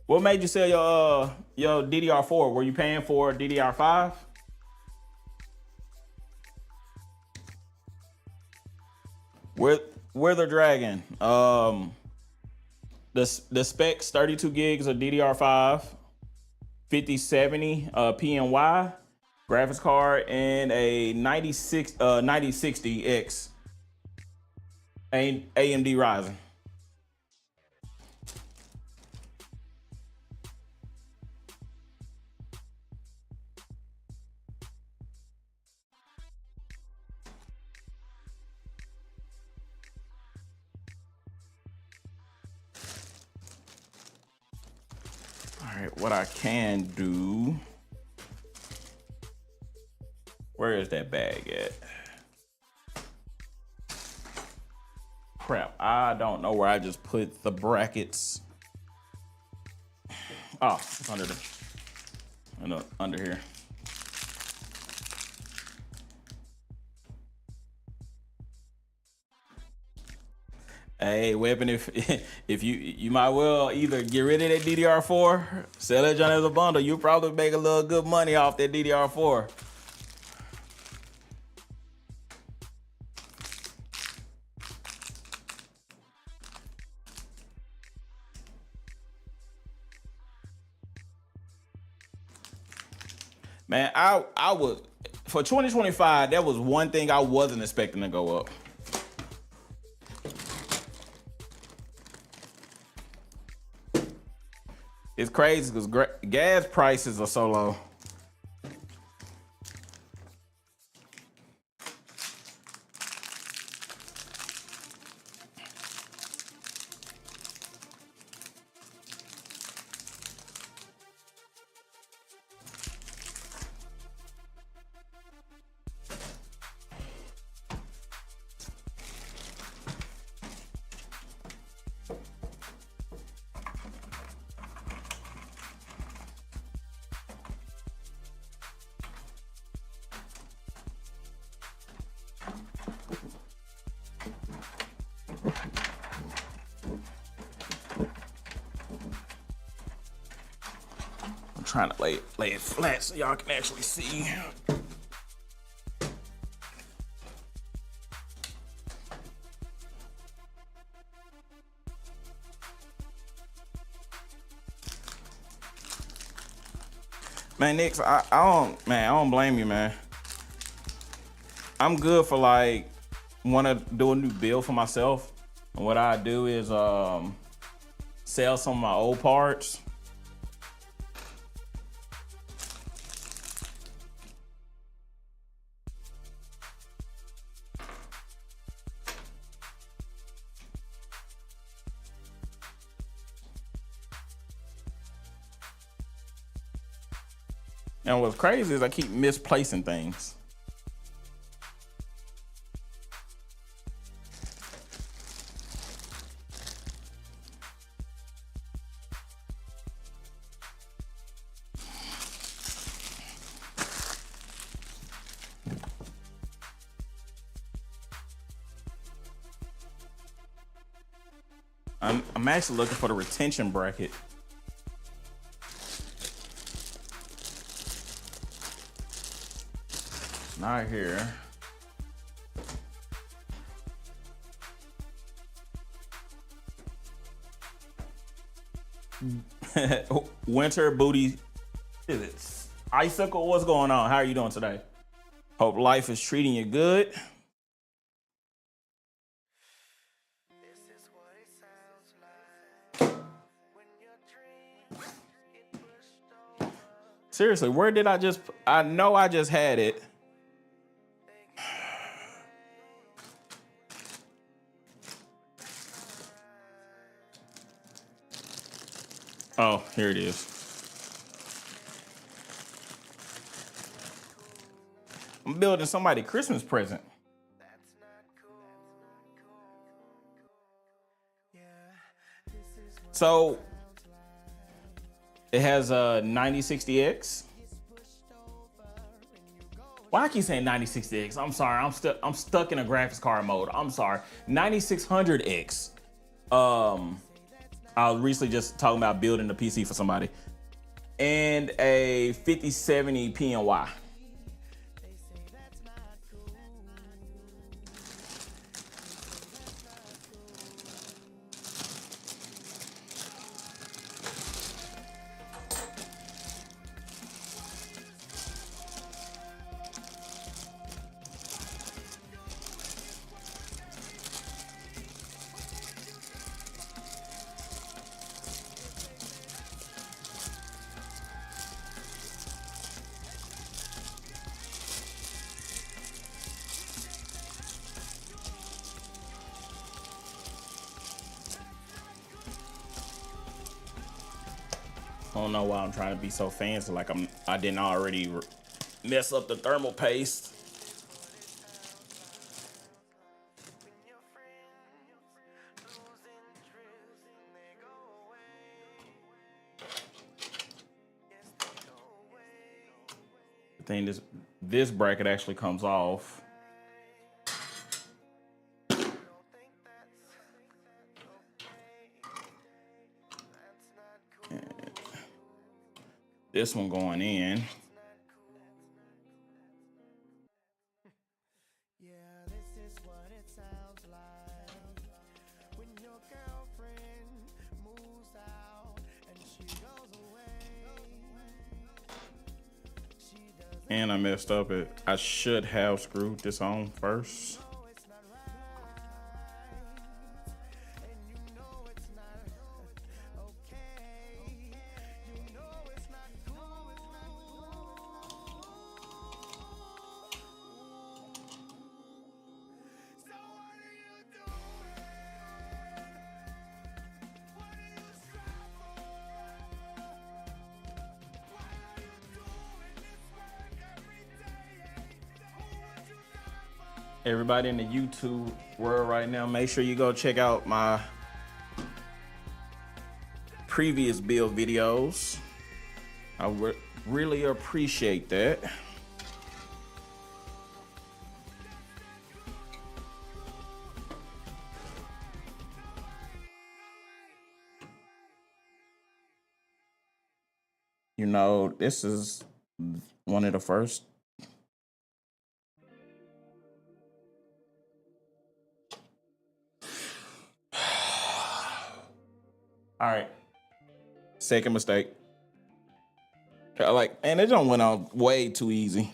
What made you sell your DDR4? Were you paying for DDR5? Wither Dragon. The specs 32 gigs of DDR5, 5070 PNY graphics card, and a 9060X AMD Ryzen. All right, what I can do. Where is that bag at? Crap, I don't know where I just put the brackets. Oh, it's under here. Hey, weapon, if you might well either get rid of that DDR4, sell it as a bundle. You'll probably make a little good money off that DDR4. Man, I would for 2025. That was one thing I wasn't expecting to go up. It's crazy because gas prices are so low. trying to lay it flat so y'all can actually see. Man, Nix, I don't blame you, man. I'm good for like want to do a new build for myself. And what I do is sell some of my old parts. And what's crazy is I keep misplacing things. I'm actually looking for the retention bracket. Not here. Winter Booty. Is it Icicle? What's going on? How are you doing today? Hope life is treating you good. Seriously, where did I know I just had it. Oh, here it is. I'm building somebody Christmas present. So it has a 9060X. Why I keep saying 9060X? I'm sorry, I'm stuck in a graphics card mode. I'm sorry. 9600X. I was recently just talking about building a PC for somebody. And a 5070 PNY. I don't know why I'm trying to be so fancy, like I didn't already mess up the thermal paste. The thing is, this bracket actually comes off. This one going in. And I messed up it. I should have screwed this on first. Everybody in the YouTube world right now, make sure you go check out my previous build videos. I would really appreciate that. You know, this is one of the first. All right. Second mistake. Like, man, it don't went on way too easy.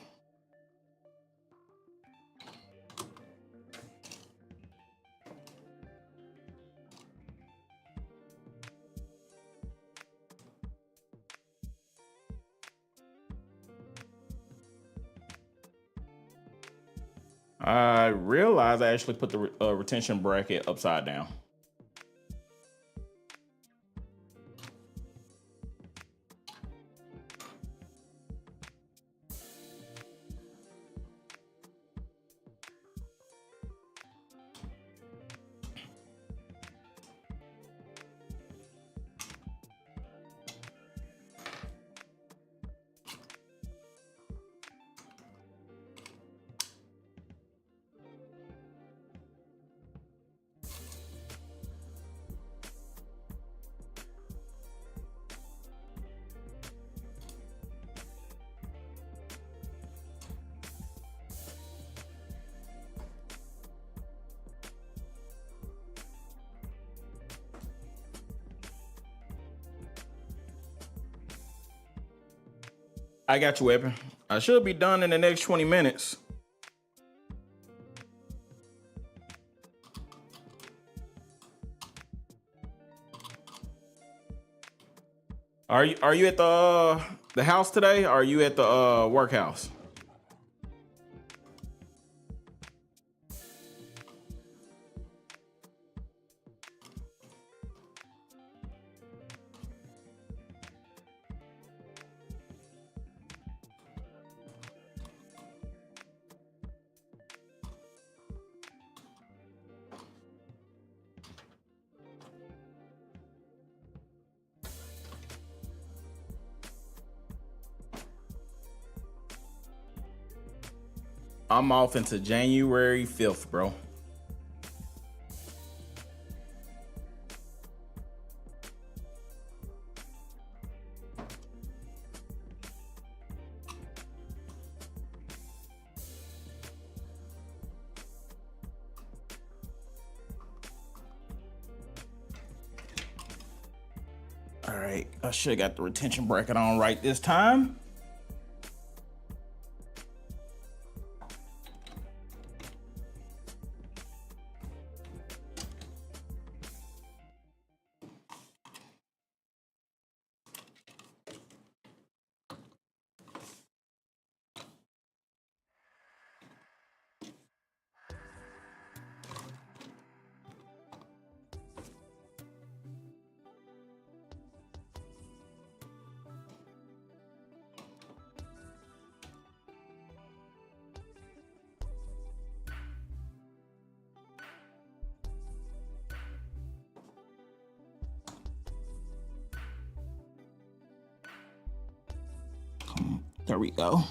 I realized I actually put the retention bracket upside down. I got you, Weapon. I should be done in the next 20 minutes. Are you at the house today? Or are you at the workhouse? I'm off into January 5th, bro. All right, I should have got the retention bracket on right this time. There we go.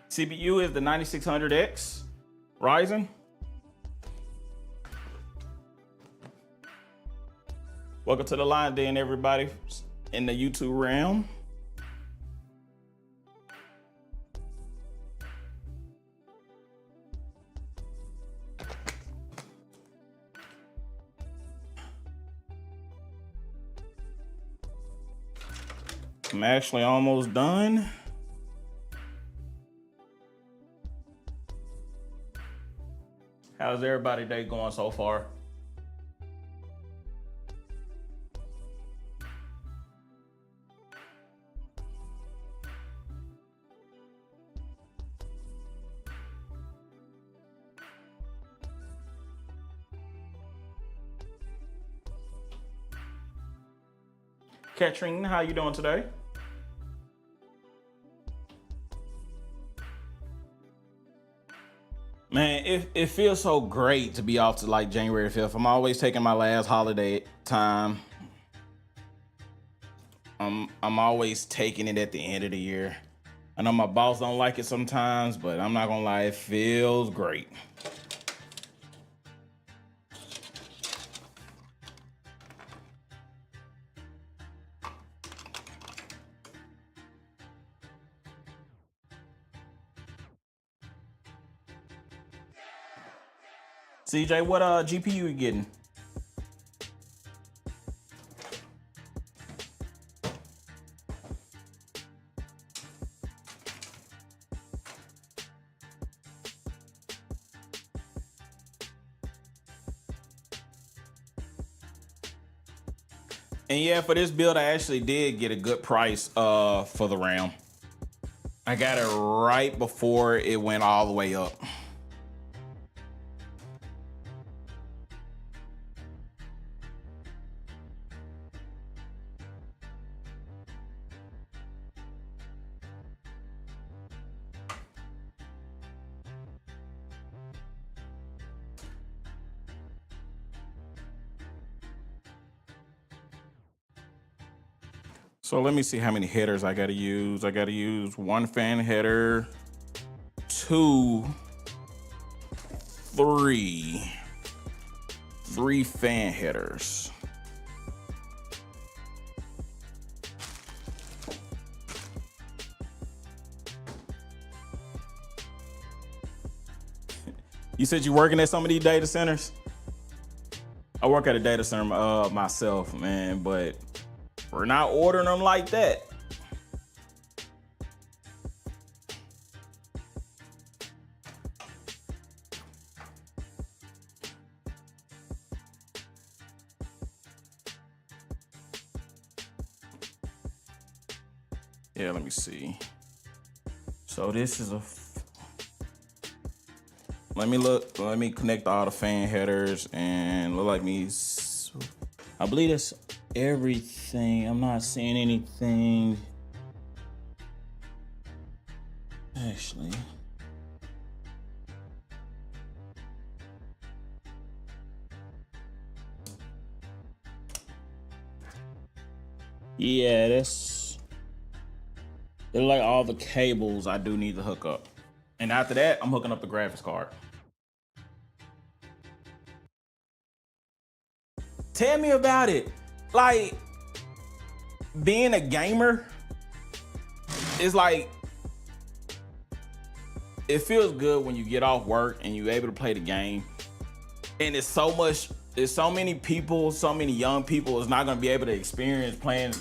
CPU is the 9600X Ryzen. Welcome to the line, then, everybody in the YouTube realm. I'm actually almost done. How's everybody's day going so far? Katrine, how you doing today? Man, it feels so great to be off to like January 5th. I'm always taking my last holiday time. I'm always taking it at the end of the year. I know my boss don't like it sometimes, but I'm not gonna lie, it feels great. CJ, what GPU you getting? And yeah, for this build, I actually did get a good price for the RAM. I got it right before it went all the way up. So let me see how many headers I gotta use. I gotta use one fan header, two, three fan headers. You said you're working at some of these data centers? I work at a data center myself, man, but we're not ordering them like that. Yeah, let me see. So this is let me connect all the fan headers and look like me. I believe that's everything. I'm not seeing anything. Actually. Yeah, they're like all the cables I do need to hook up. And after that, I'm hooking up the graphics card. Tell me about it. Like, being a gamer is like, it feels good when you get off work and you're able to play the game. And there's so many people, so many young people is not gonna be able to experience playing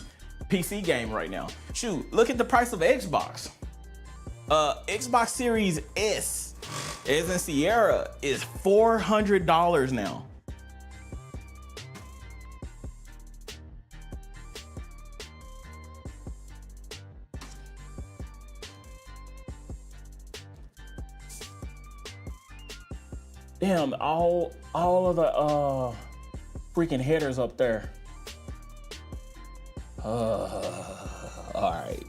PC game right now. Shoot, look at the price of Xbox. Xbox Series S, as in Sierra, is $400 now. Damn, all of the freaking headers up there. All right.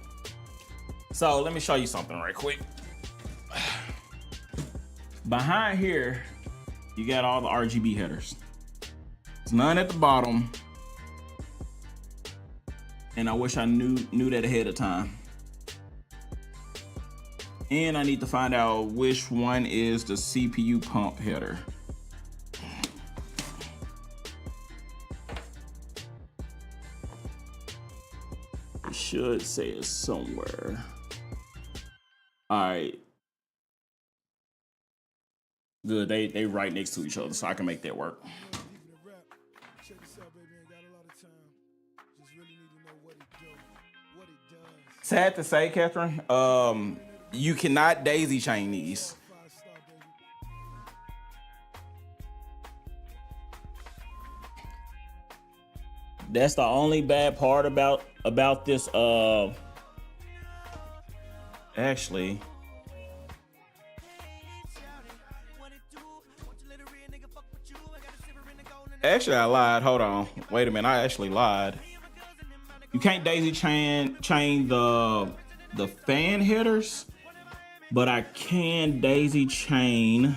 So let me show you something right quick. Behind here, you got all the RGB headers. There's none at the bottom. And I wish I knew that ahead of time. And I need to find out which one is the CPU pump header. It should say it somewhere. All right. Good, they right next to each other, so I can make that work. Sad to say, Catherine, you cannot daisy chain these. That's the only bad part about this. Actually, I lied. Hold on. Wait a minute. I actually lied. You can't daisy chain the fan headers, but I can daisy chain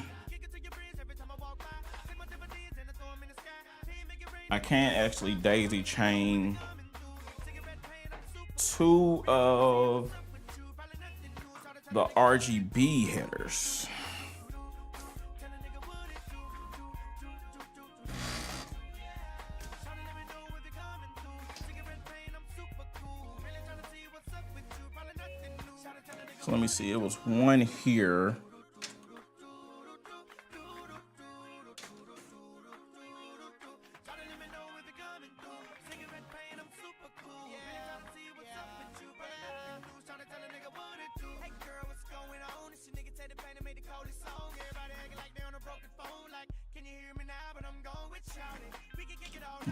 I can't actually daisy chain two of the RGB headers. So let me see, it was one here.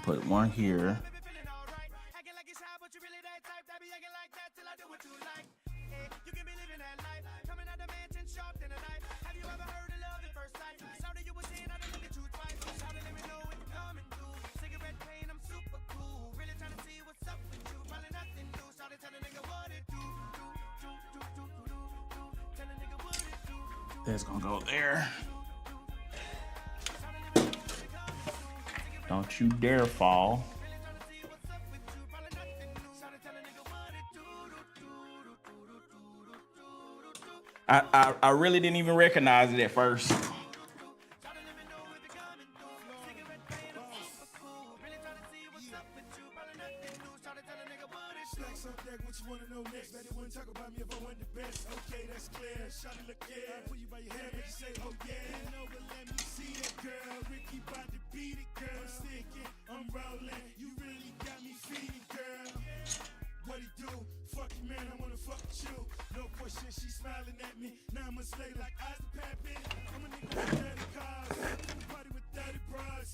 Put one here. That's gonna go there. Don't you dare fall. I really didn't even recognize it at first.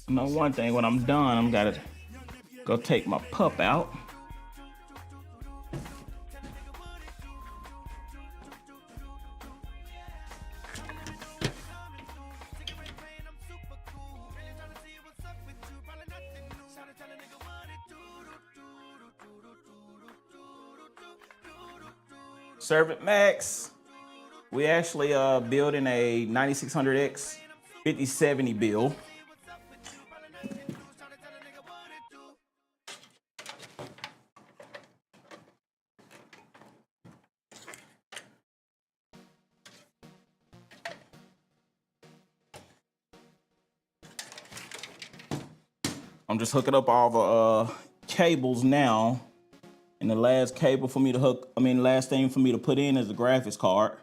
You know one thing, when I'm done, I'm gotta go take my pup out. Servant Max, we actually building a 9600X 5070 build. I'm just hooking up all the cables now. And the last cable for me to hook, last thing for me to put in is the graphics card.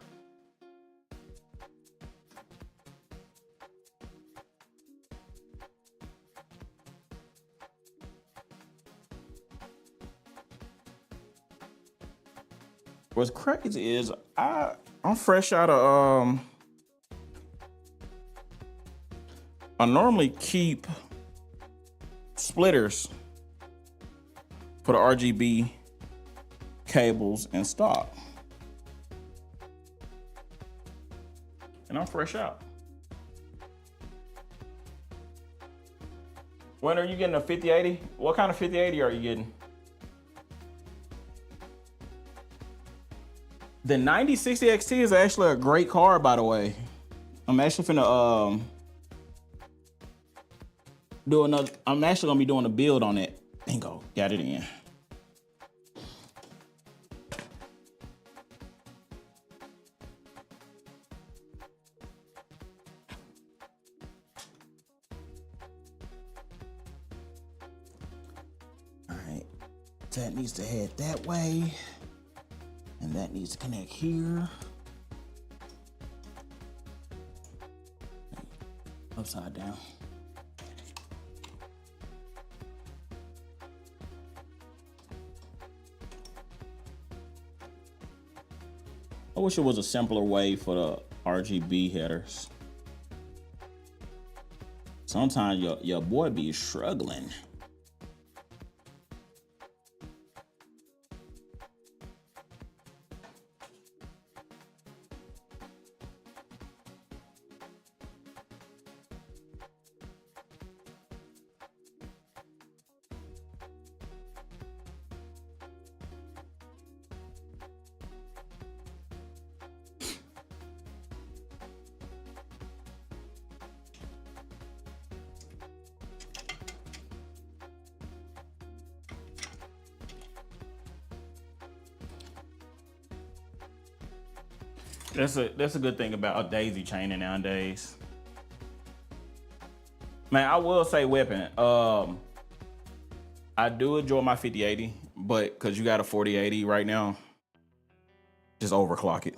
What's crazy is I'm fresh out of I normally keep splitters for the RGB cables in stock, and I'm fresh out. When are you getting a 5080? What kind of 5080 are you getting? The 9060 XT is actually a great card, by the way. I'm actually finna I'm actually gonna be doing a build on it. Bingo, got it in. All right, that needs to head that way, and that needs to connect here. Upside down. I wish it was a simpler way for the RGB headers. Sometimes your boy be struggling. That's a good thing about daisy chaining nowadays. Man, I will say weapon. I do enjoy my 5080, but because you got a 4080 right now, just overclock it.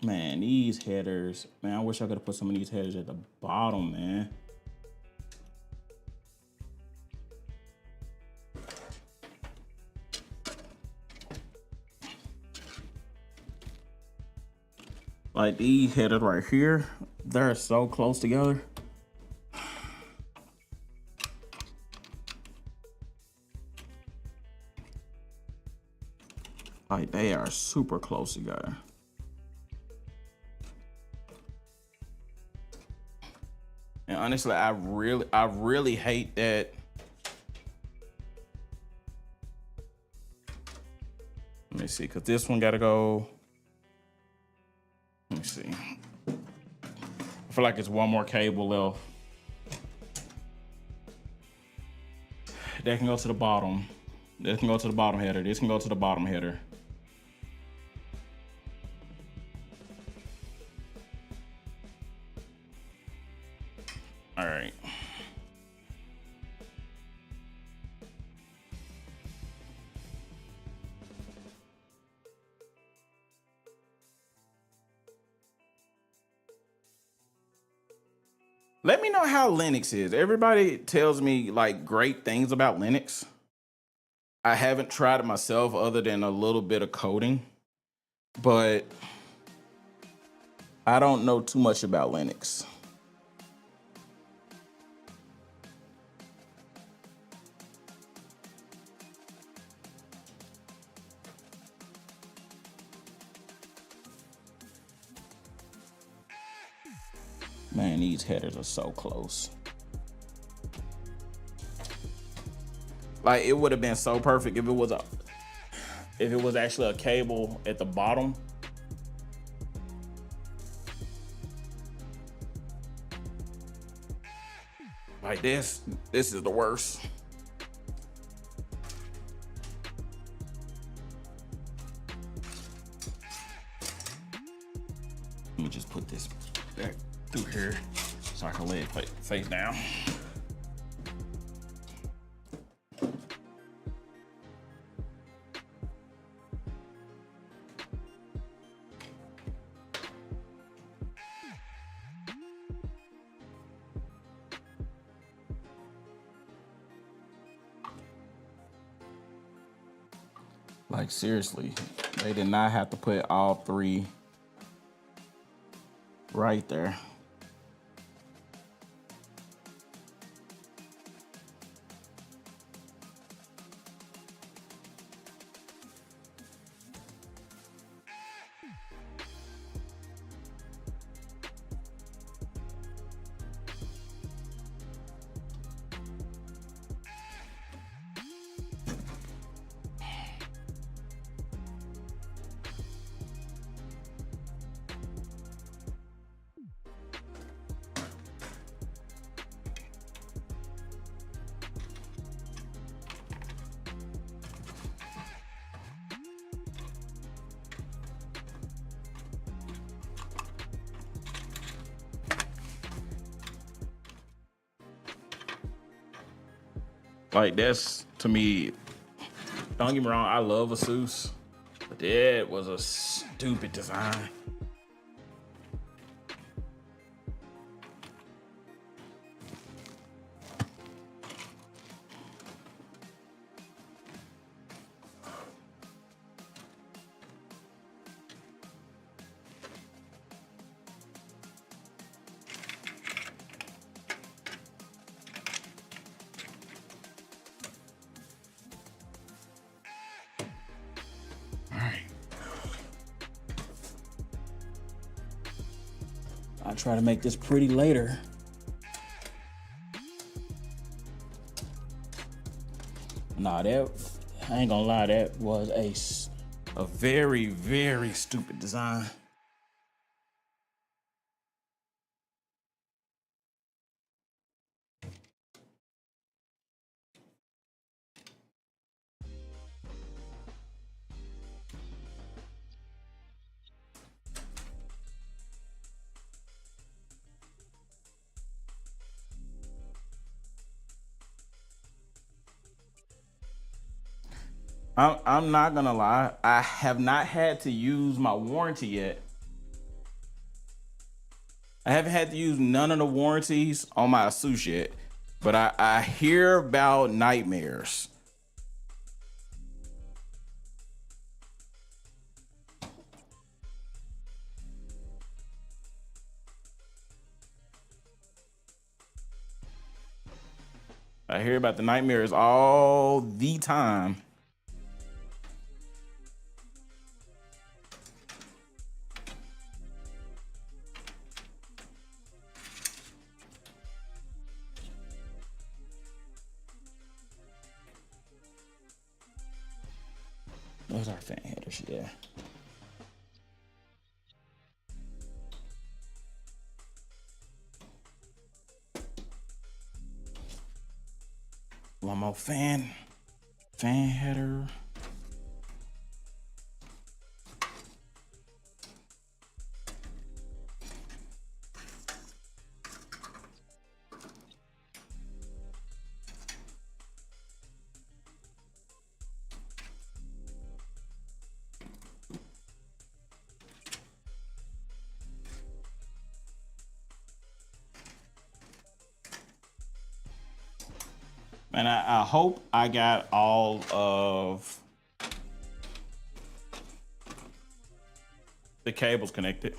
Man, these headers, man, I wish I could have put some of these headers at the bottom, man. Like these headers right here, they're so close together. Like they are super close together. And honestly, I really hate that. Let me see, cause this one gotta go. Let me see. I feel like it's one more cable left. That can go to the bottom. This can go to the bottom header. This can go to the bottom header. All right. Let me know how Linux is. Everybody tells me like great things about Linux. I haven't tried it myself other than a little bit of coding, but I don't know too much about Linux. Man, these headers are so close. Like it would have been so perfect if it was actually a cable at the bottom. Like this is the worst. Let me just put this back through here so I can lay it face down. Like seriously, they did not have to put all three right there. Like that's, to me, don't get me wrong, I love ASUS, but that was a stupid design. I'll try to make this pretty later. Nah, that, I ain't gonna lie, that was a A very, very stupid design. I'm not gonna lie. I have not had to use my warranty yet. I haven't had to use none of the warranties on my Asus yet, but I hear about nightmares. I hear about the nightmares all the time. Where's our fan headers? Yeah. One more fan header. And I hope I got all of the cables connected.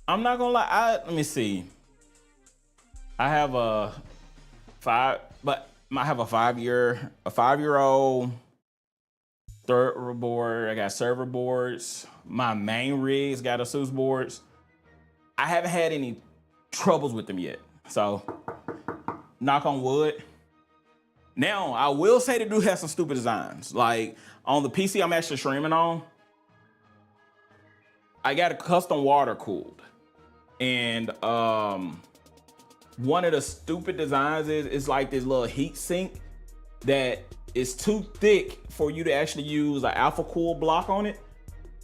I'm not gonna lie. Let me see. I have a I have a 5-year-old third board. I got server boards. My main rig's got Asus boards. I haven't had any troubles with them yet. So, knock on wood. Now, I will say they do have some stupid designs. Like, on the PC I'm actually streaming on, I got a custom water cooled. And one of the stupid designs is it's like this little heat sink that is too thick for you to actually use an alpha cool block on it.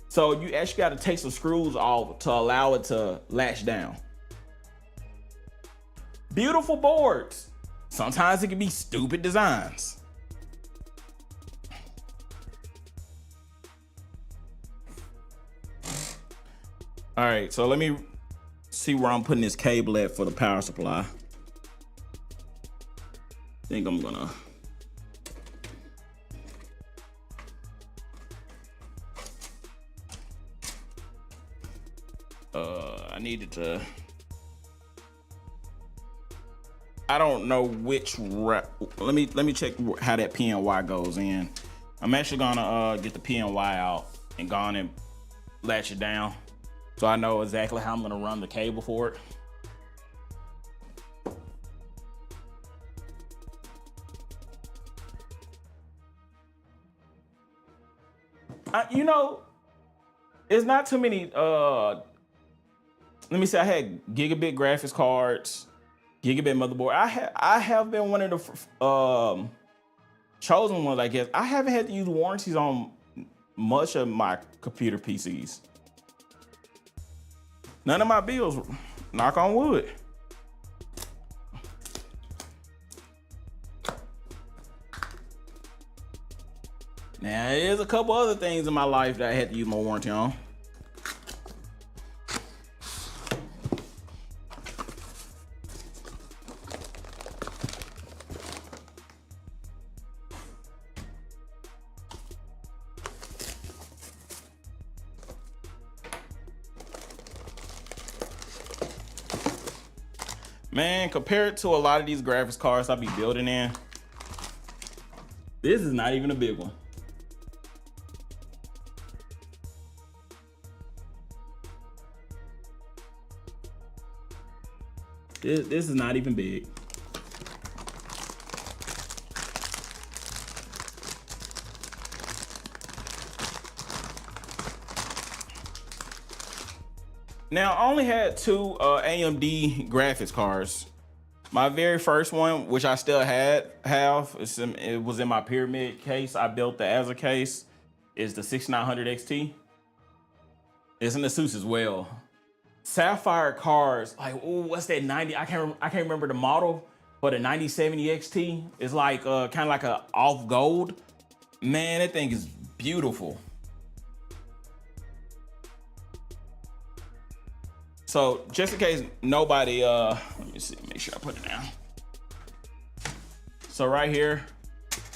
So you actually got to take some screws off to allow it to latch down. Beautiful boards. Sometimes it can be stupid designs. All right, so let me see where I'm putting this cable at for the power supply. I think I'm gonna I needed to, I don't know which let me check how that PNY goes in. I'm actually gonna get the PNY out and go on and latch it down so I know exactly how I'm gonna run the cable for it. You know, it's not too many let me say I had gigabit graphics cards, gigabit motherboard. I have been one of the chosen ones, I guess. I haven't had to use warranties on much of my computer PCs. None of my bills, knock on wood. Now, there's a couple other things in my life that I had to use my warranty on. Man, compared to a lot of these graphics cards I be building in, this is not even a big one. This is not even big. Now, I only had two AMD graphics cards. My very first one, which I still have, it was in my Pyramid case. I built the Acer case. Is the 6900 XT. It's in the Asus as well. Sapphire cards, like, ooh, what's that 90? I can't remember the model, but a 9070 XT is like kind of like a off gold. Man, that thing is beautiful. So just in case nobody, let me see, make sure I put it down. So right here,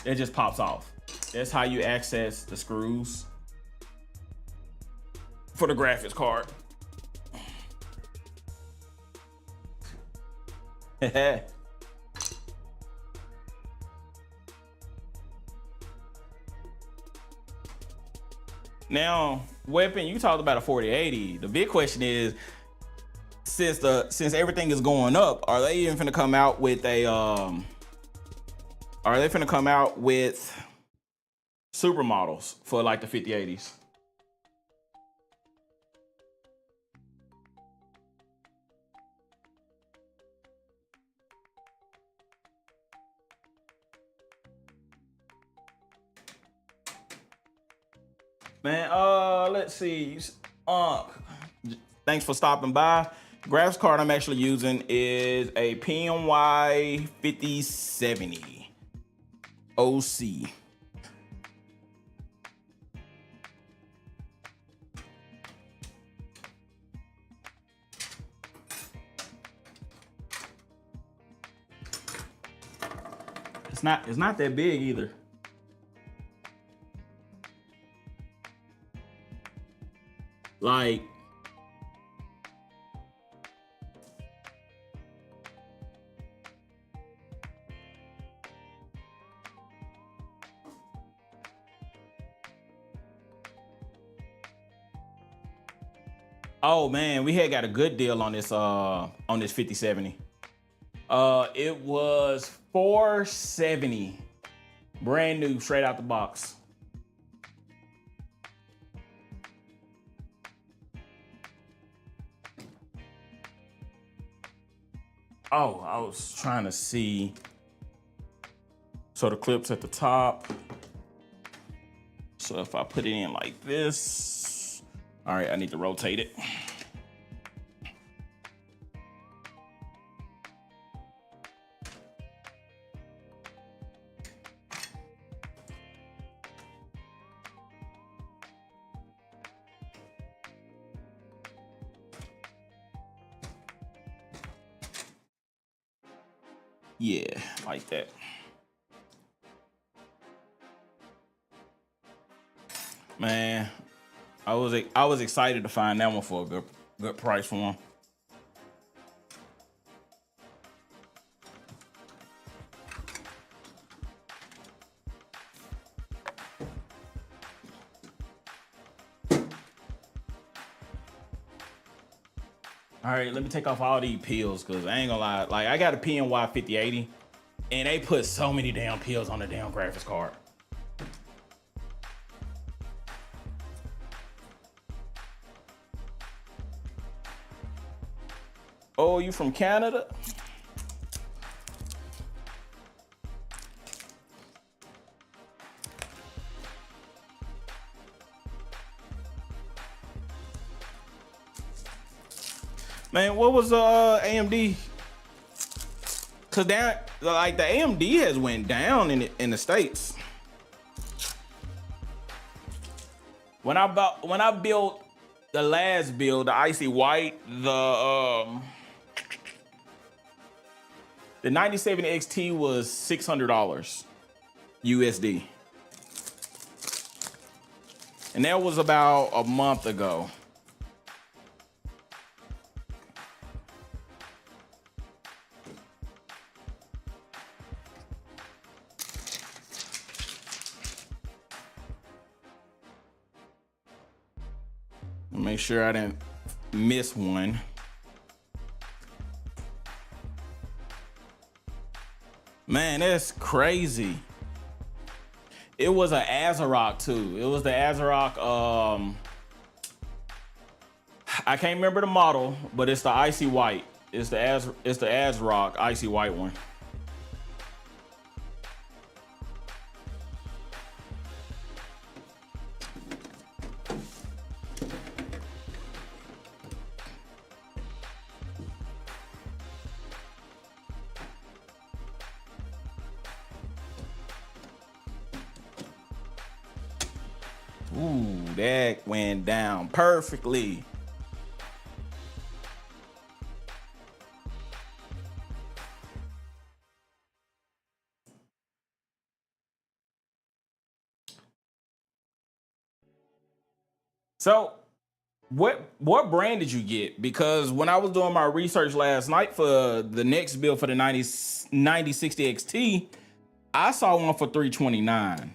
it just pops off. That's how you access the screws for the graphics card. Now, Weapon, you talked about a 4080. The big question is, since everything is going up, are they even finna come out with a super models for like the 5080s? Man, let's see. Thanks for stopping by. Graphics card I'm actually using is a PNY 5070 OC. It's not that big either. Like, oh man, we had got a good deal on this 5070. It was $470, brand new, straight out the box. Oh, I was trying to see. So the clip's at the top. So if I put it in like this, all right, I need to rotate it. Yeah, like that. Man, I was excited to find that one for a good price for one. All right, let me take off all these pills, because I ain't gonna lie. Like, I got a PNY 5080, and they put so many damn pills on the damn graphics card. Oh, you from Canada? Man, what was AMD? Cause that, like, the AMD has went down in the States. When I built the last build, the Icy White, the 9070 XT was $600 USD. And that was about a month ago. Make sure I didn't miss one. Man, that's crazy. It was an ASRock too. It was the ASRock. I can't remember the model, but it's the icy white. It's the ASRock icy white one. Ooh, that went down perfectly. So, what brand did you get? Because when I was doing my research last night for the next build for the 9060 XT, I saw one for $329.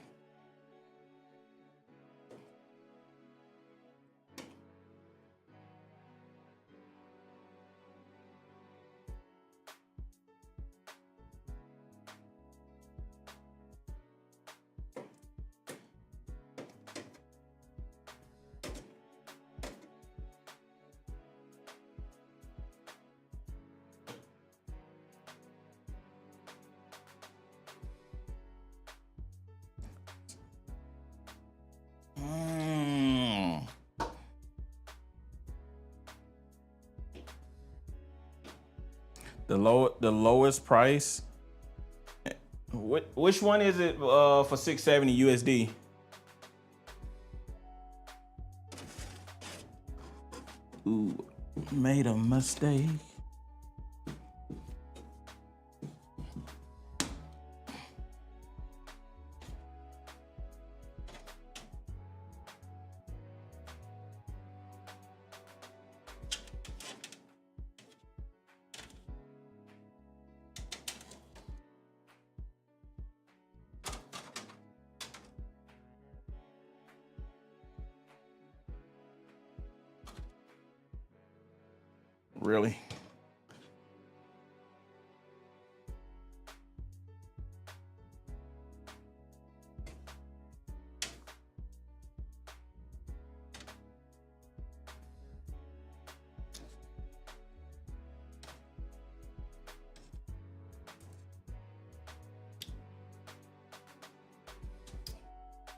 The lowest price. Which one is it for 670 USD? Ooh, made a mistake. Really?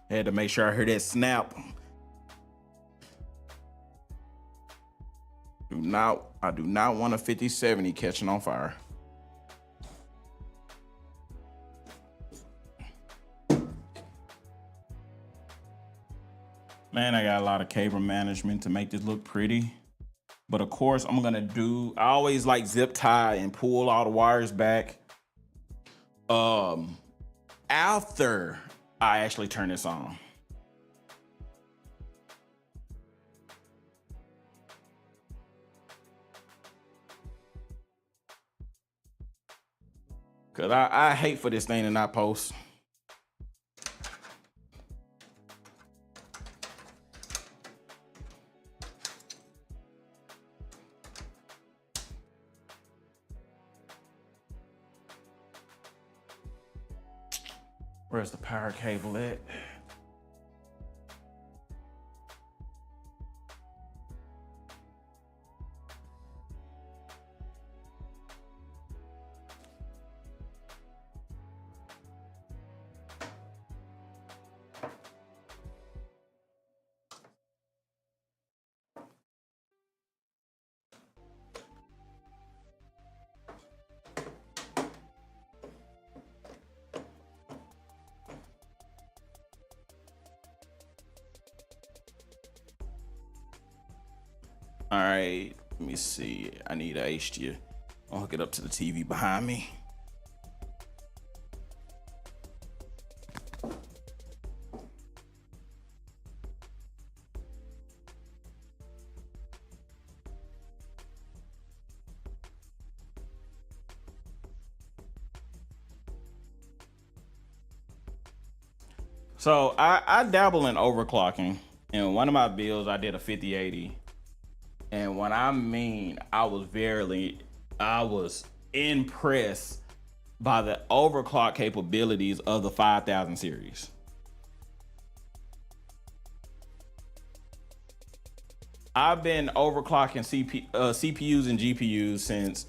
Had to make sure I heard that snap. I do not want a 5070 catching on fire. Man, I got a lot of cable management to make this look pretty. But of course, I always like zip tie and pull all the wires back. After I actually turn this on. Cause I hate for this thing to not post. Where's the power cable at? All right, let me see. I need a HDMI. I'll hook it up to the TV behind me. So I dabble in overclocking. In one of my builds, I did a 5080. And when I mean, I was impressed by the overclock capabilities of the 5000 series. I've been overclocking CPUs and GPUs since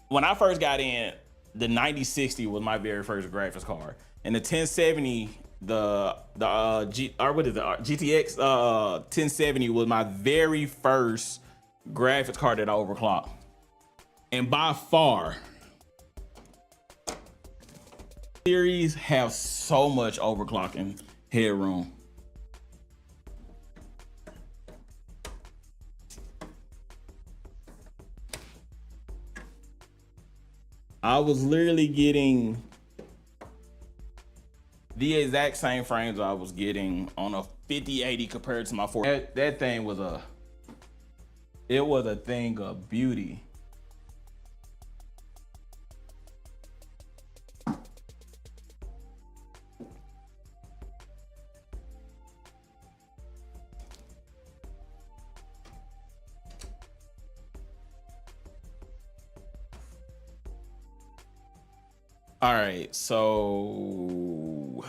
when I first got in. The 9060 was my very first graphics card, and the 1070, GTX 1070 was my very first graphics card that I overclocked, and by far, series have so much overclocking headroom. I was literally getting the exact same frames I was getting on a 5080 compared to my 4. That thing was a thing of beauty. All right, so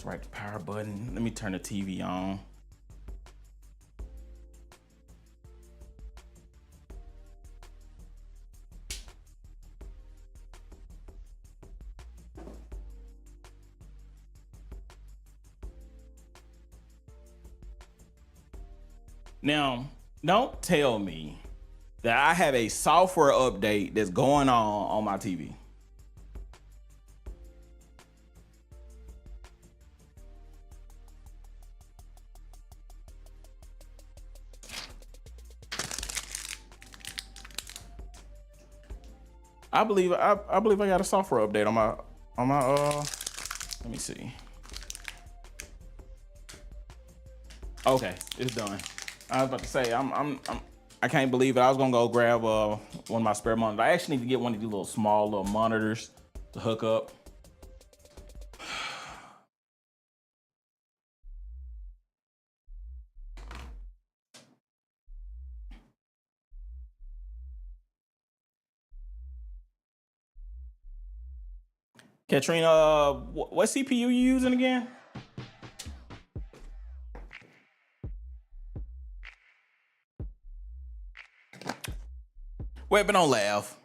right, the power button. Let me turn the TV on. Now, don't tell me that I have a software update that's going on my TV. I believe I got a software update on my let me see. Okay, it's done. I was about to say I can't believe it. I was gonna go grab one of my spare monitors. I actually need to get one of these little small monitors to hook up. Katrina, what CPU you using again? Wait, but don't laugh.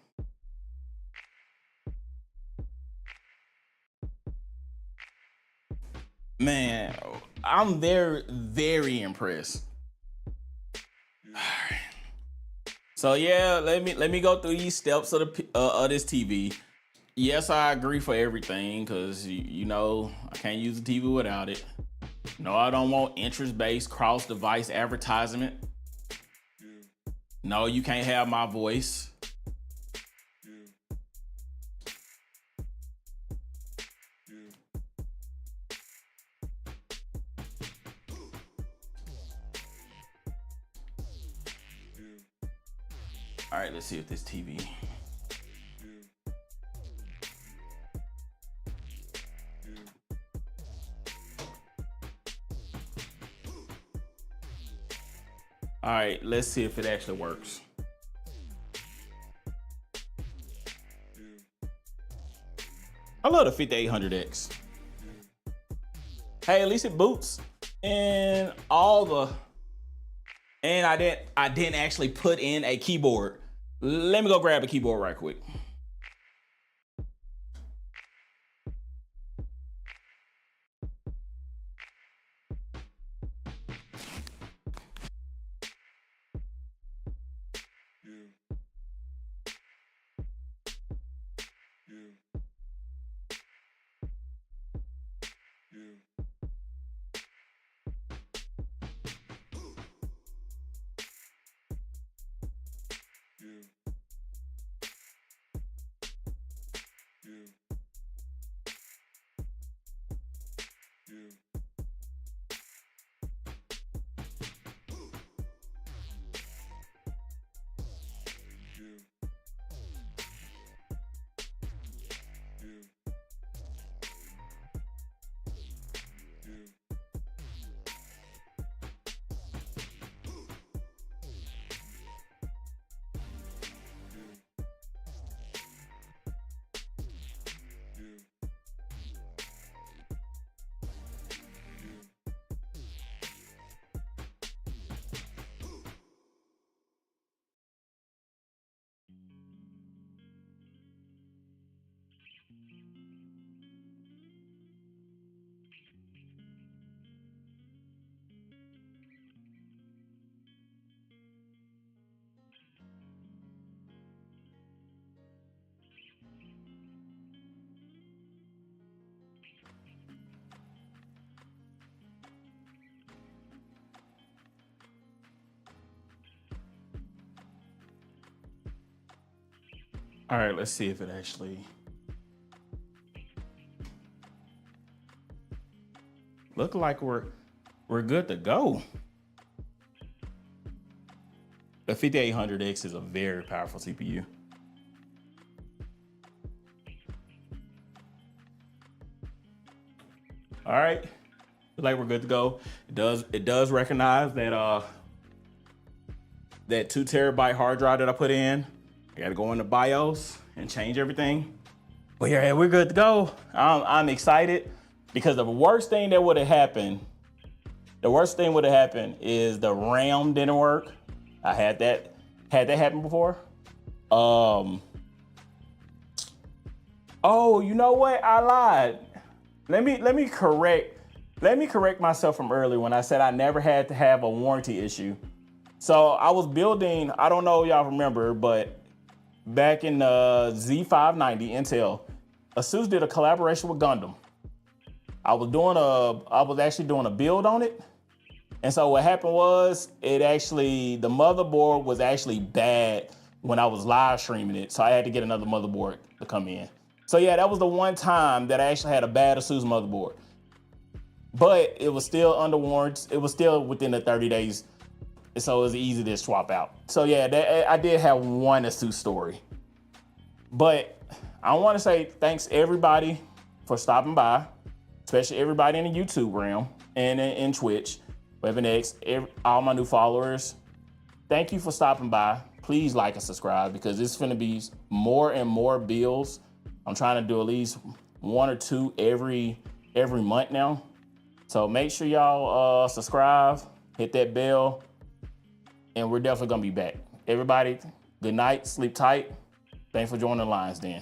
Man, I'm very impressed. All right. So yeah, let me go through these steps of this TV. Yes, I agree for everything because you know I can't use the TV without it. No, I don't want interest-based cross-device advertisement. No, you can't have my voice. All right, let's see if this TV. All right, let's see if it actually works. I love the 5800X. Hey, at least it boots and all the. And I didn't actually put in a keyboard. Let me go grab a keyboard right quick. All right, let's see if it actually. Look like we're good to go. The 5800X is a very powerful CPU. All right, look like we're good to go. It does recognize that that 2 terabyte hard drive that I put in. I got to go into BIOS and change everything. But yeah, we're good to go. I'm excited because the worst thing that would have happened, is the RAM didn't work. I had that happen before. Oh, you know what? I lied. Let me correct myself from earlier when I said I never had to have a warranty issue. So I was building, I don't know if y'all remember, but back in Z590 Intel, ASUS did a collaboration with Gundam. I was actually doing a build on it. And so what happened was the motherboard was actually bad when I was live streaming it. So I had to get another motherboard to come in. So yeah, that was the one time that I actually had a bad ASUS motherboard. But it was still under warranty. It was still within the 30 days. So it was easy to swap out. So yeah, I did have one ASUS story. But I want to say thanks everybody for stopping by, especially everybody in the YouTube realm and in Twitch, WeaponX, all my new followers. Thank you for stopping by. Please like and subscribe because it's going to be more and more builds. I'm trying to do at least 1 or 2 every month now. So make sure y'all subscribe, hit that bell, and we're definitely gonna be back. Everybody, good night, sleep tight. Thanks for joining the Lions Den.